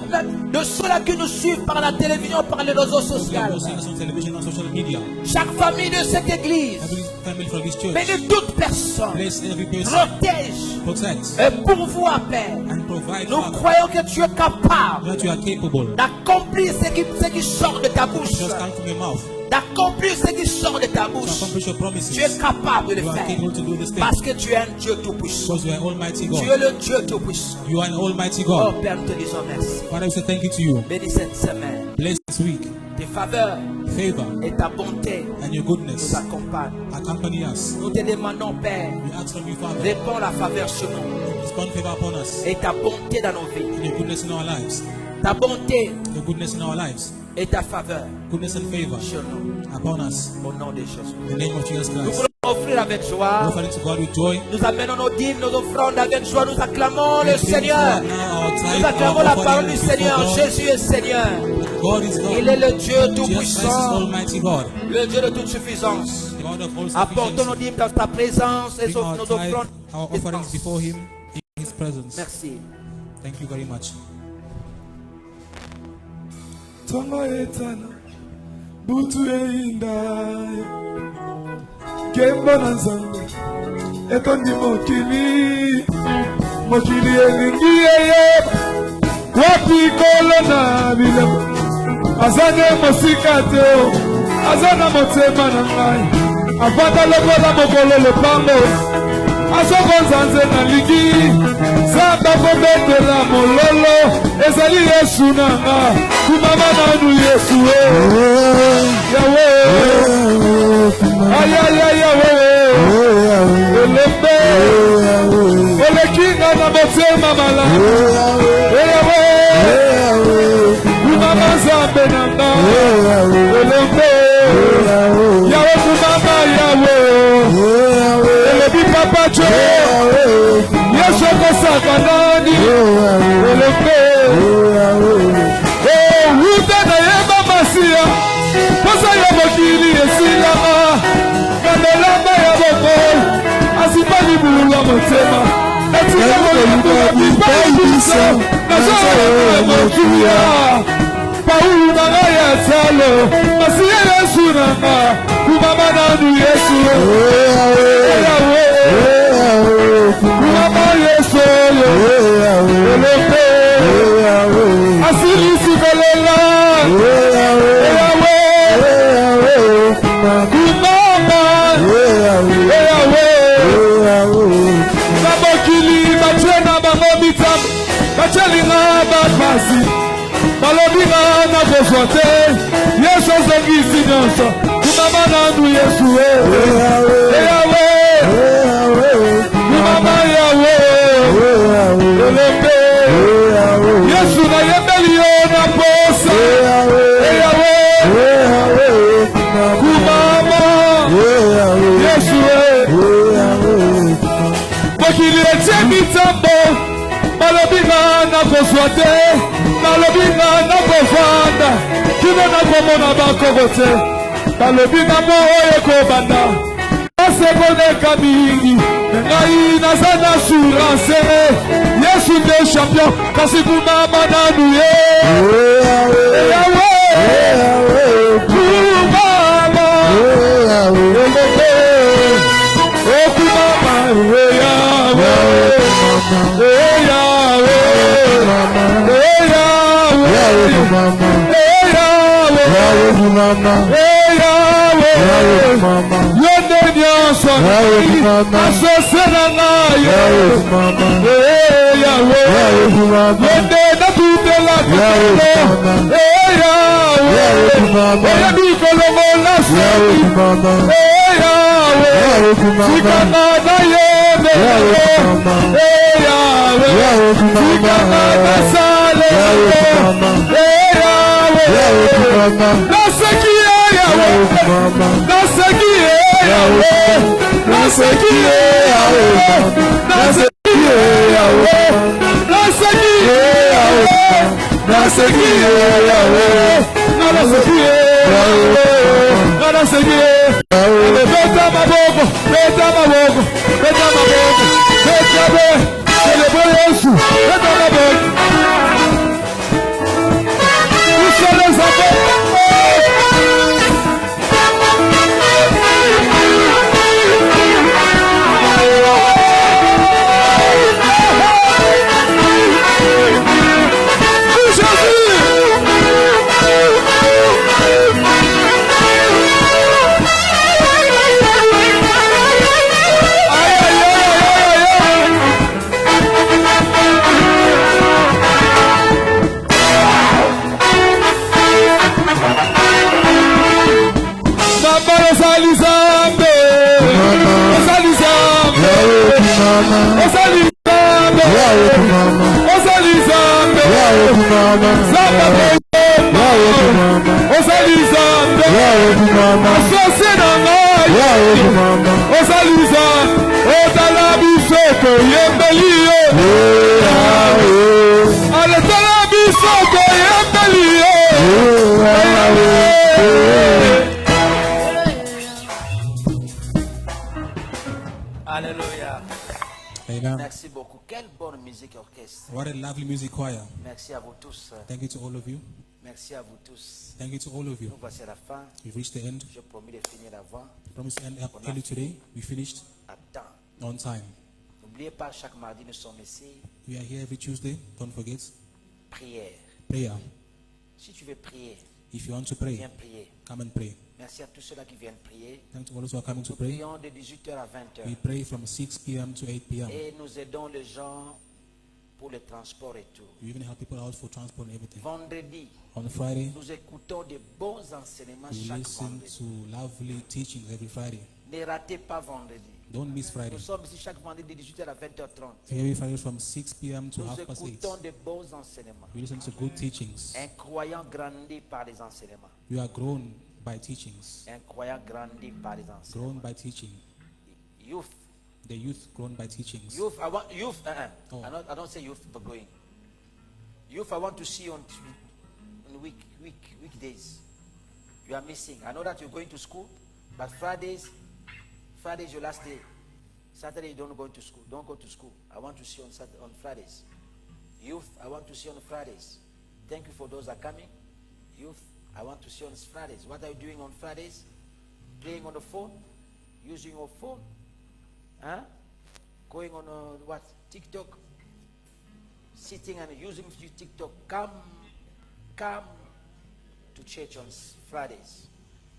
de ceux-là qui nous suivent par la télévision, par les réseaux sociaux. on television, on social media. Chaque famille de cette église. Every family from this church. Bénis toute personne. Bless every person. Protège. Protect Et pourvoie, Père. and provide. Nous Father, croyons que tu es capable that you are capable. d'accomplir ce qui sort de ta bouche. Just come from your mouth. D'accomplir ce qui sort de ta To bouche. accomplish your promises. Tu es capable de le You are faire. capable to do this thing. Parce que tu es un Dieu tout-puissant. Because you are Almighty Tu es God. le Dieu tout-puissant. You are an Almighty Oh God. Père, nous te disons merci. Father, we say thank you to you. Bénis cette semaine. Bless this week. Tes faveurs Favor et ta bonté and your nous goodness accompagnent. accompany us. Nous te demandons, Père, We ask from you, Father, répands la faveur sur nous respond favor upon us. et ta bonté dans nos vies. And your goodness in our lives. Ta bonté Your goodness in our lives et ta faveur goodness and favor sur nous. upon us. Au nom de Jésus. In the name of Jesus Nous Christ. voulons offrir avec joie. We offer it to God with joy. Nous amenons nos dîmes, nos offrandes avec joie. Nous acclamons le We bring Seigneur. forth now our tithe, Nous our acclamons la parole offering du before Seigneur. God. Jésus est Seigneur. God is God. Il est le Dieu Jesus Christ is tout-puissant, Almighty God. le Dieu de toute suffisance. The God of all Apportons nos sufficiency. dîmes dans ta présence et Bring our nos tithe, offrandes. our offerings before Him in His presence. Merci. Thank you very much. Tongo etana butu eindaya kembo na nzambe etondi mokili elingi eyeba wapi kolo na bilemo aza nde mosika te o aza na motema na ngai avanda lokola mokolo lopango azokonza nze nalingi zamba kobetela mololo ezali yesu nanga kumama nanu yesu yawe ayaya yawe elembe olekinga na motema malamu yawe kumama nzambe nanga elembe yawe kumama yawe elebi papa cho yesu kosaka nani elembe wuta nayeba masiya posa ya mokili esilama kandelamba ya bokolo asipa libulula motema etika kolingula bipaibisa nazoaa motuya paulu nanga ya talo masiya yesu nanga kumama nanu yesu yawe kumama yesu elembe asilisi kolela yawe kumama yawe na mokili batie na bango mitambo batielinga bapasi balobinga na kozwa te yesu azongisi nyonso kumama nanu yesu yawe kumama yawe elembe yesu nayembeli yo na posa yawe kumama yesu mokili etie mitambo balobinga na kozwa te balobinga na kovanda kino na komona bakoko te balobinga mo oyo kobanda asekoneka mingi ngai naza na assurance yesu nde champion kasi kumama nanu ye yawe kumama elenge okumama yawe yonde nyonso asose na ngai yawe yonde natutelaka yawe oyebi kolongola soi yawe sikanga na yende yawe sikanga na sale yawe naseki yawe naseki yawe naseki yawe naseki yawe naseki yawe naseki yawe naseki yawe naseki yawe beta maboko beta maboko beta maboko beta be celebre Yesu beta maboko usale zabo Zamba Osaliza, Otalabisoko, Yembelio. Alatalabisoko, Yembelio. Alléluia. Amen. Merci beaucoup. Quelle bonne musique orchestre. What a lovely music choir. Merci à vous tous. Thank you to all of you. Merci à vous tous. Thank you to all of you. Nous voici à la fin. We've reached the end. Je promis de finir avant Promised to end up early today. We finished à temps. on time. N'oubliez pas, chaque mardi, nous sommes ici. We are here every Tuesday. Don't forget. Prière. Prayer. Si tu veux prier, If you want to pray, viens prier. come and pray. Merci à tous ceux-là qui viennent prier. Thank you to all those who are coming to Nous pray. prions de 18h à 20h. We pray from 6 p.m. to 8 p.m. Et nous aidons les gens pour le transport et tout. We even help people out for transport and everything. Vendredi, On Friday, nous écoutons de bons enseignements we chaque listen vendredi. to lovely teachings every Friday. Ne ratez pas vendredi. Don't miss Friday. Nous sommes ici chaque vendredi de 18h à 20h30. Every Friday from 6 p.m. to Nous half past 8. écoutons de bons enseignements. We listen to good teachings. Un croyant grandit par les enseignements. You are grown by teachings. Un croyant grandit par les enseignements. Grown by teaching. Youth. The youth grown by teachings. Youth, I want youth. Oh. I don't say youth for going. Youth, I want to see you on weekdays. You are missing. I know that you're going to school, but Fridays your last day. Saturday you don't go to school. Don't go to school. I want to see you on Fridays. Youth, I want to see you on Fridays. Thank you for those that are coming. Youth, I want to see you on Fridays. What are you doing on Fridays? Playing on the phone? Using your phone? Huh? Going on what? TikTok? Sitting and using TikTok. Come to church on Fridays.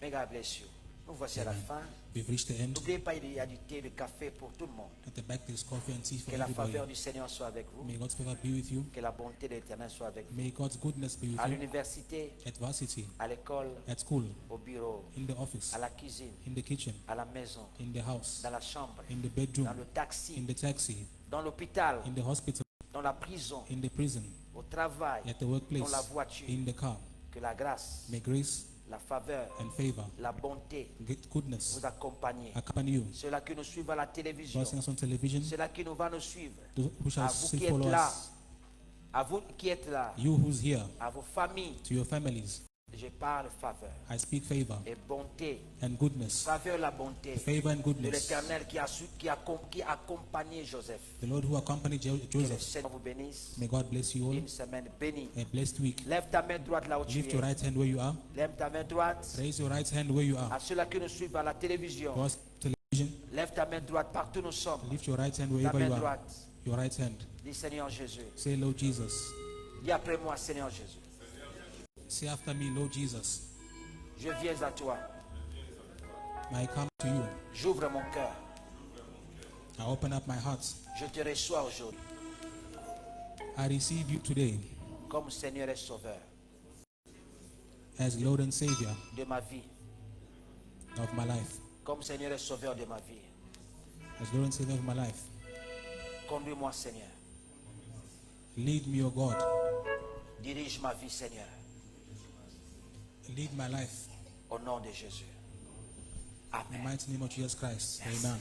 May God bless you. Nous voici à la fin. We've reached the end. N'oubliez pas, il y a du thé, du café pour tout le monde. At the back there's coffee and tea for Que la faveur everybody. du Seigneur soit avec vous. May God's favor be with you. Que la bonté de l'Éternel soit avec vous. May God's goodness be with À you. l'université, At varsity, à l'école, at school, au bureau, in the office, à la cuisine, in the kitchen, à la maison, in the house, dans la chambre, in the bedroom, dans le taxi, in the taxi, dans l'hôpital, in the hospital, dans la prison, in the prison, au travail, at the workplace, dans la voiture. in the car. Que la grâce, May grace la faveur, and favor, la bonté goodness vous accompagner. accompany you. Ceux-là qui nous suivent à la télévision, Watching us on television, ceux-là qui nous vont nous suivre, those who shall à vous still qui êtes follow là, us, à vous qui êtes là, you who's here, à vos familles, to your families, je parle faveur I speak favor et bonté. and goodness. Faveur, la bonté Favor and de goodness. l'Éternel qui a accompagné Joseph. The Lord who accompanied Que le Joseph, Seigneur vous bénisse. may God bless you all. Une semaine bénie. A blessed week. Lève ta main droite là où tu Lift your es. right hand where you are. Lève ta main droite. Raise your right hand where you À are. ceux-là qui nous suivent à la télévision, Cross television. lève ta main droite partout où nous sommes. Lift your right hand Ta wherever main you are. droite. Your right hand. Dis Seigneur Jésus. Say, Lord Jesus. Dis après moi, Seigneur Jésus. Say after me, Lord Jesus. Je viens à toi. I come to you. J'ouvre mon cœur. I open up my heart. Je te reçois aujourd'hui I receive you today comme Seigneur et Sauveur as Lord and Savior de ma vie. of my life. Comme Seigneur et Sauveur de ma vie. As Lord and Savior of my life. Conduis-moi, Seigneur. Lead me, O God. Dirige ma vie, Seigneur. Lead my life. Au nom de Jésus. In the Amen. mighty name of Jesus Christ. Amen.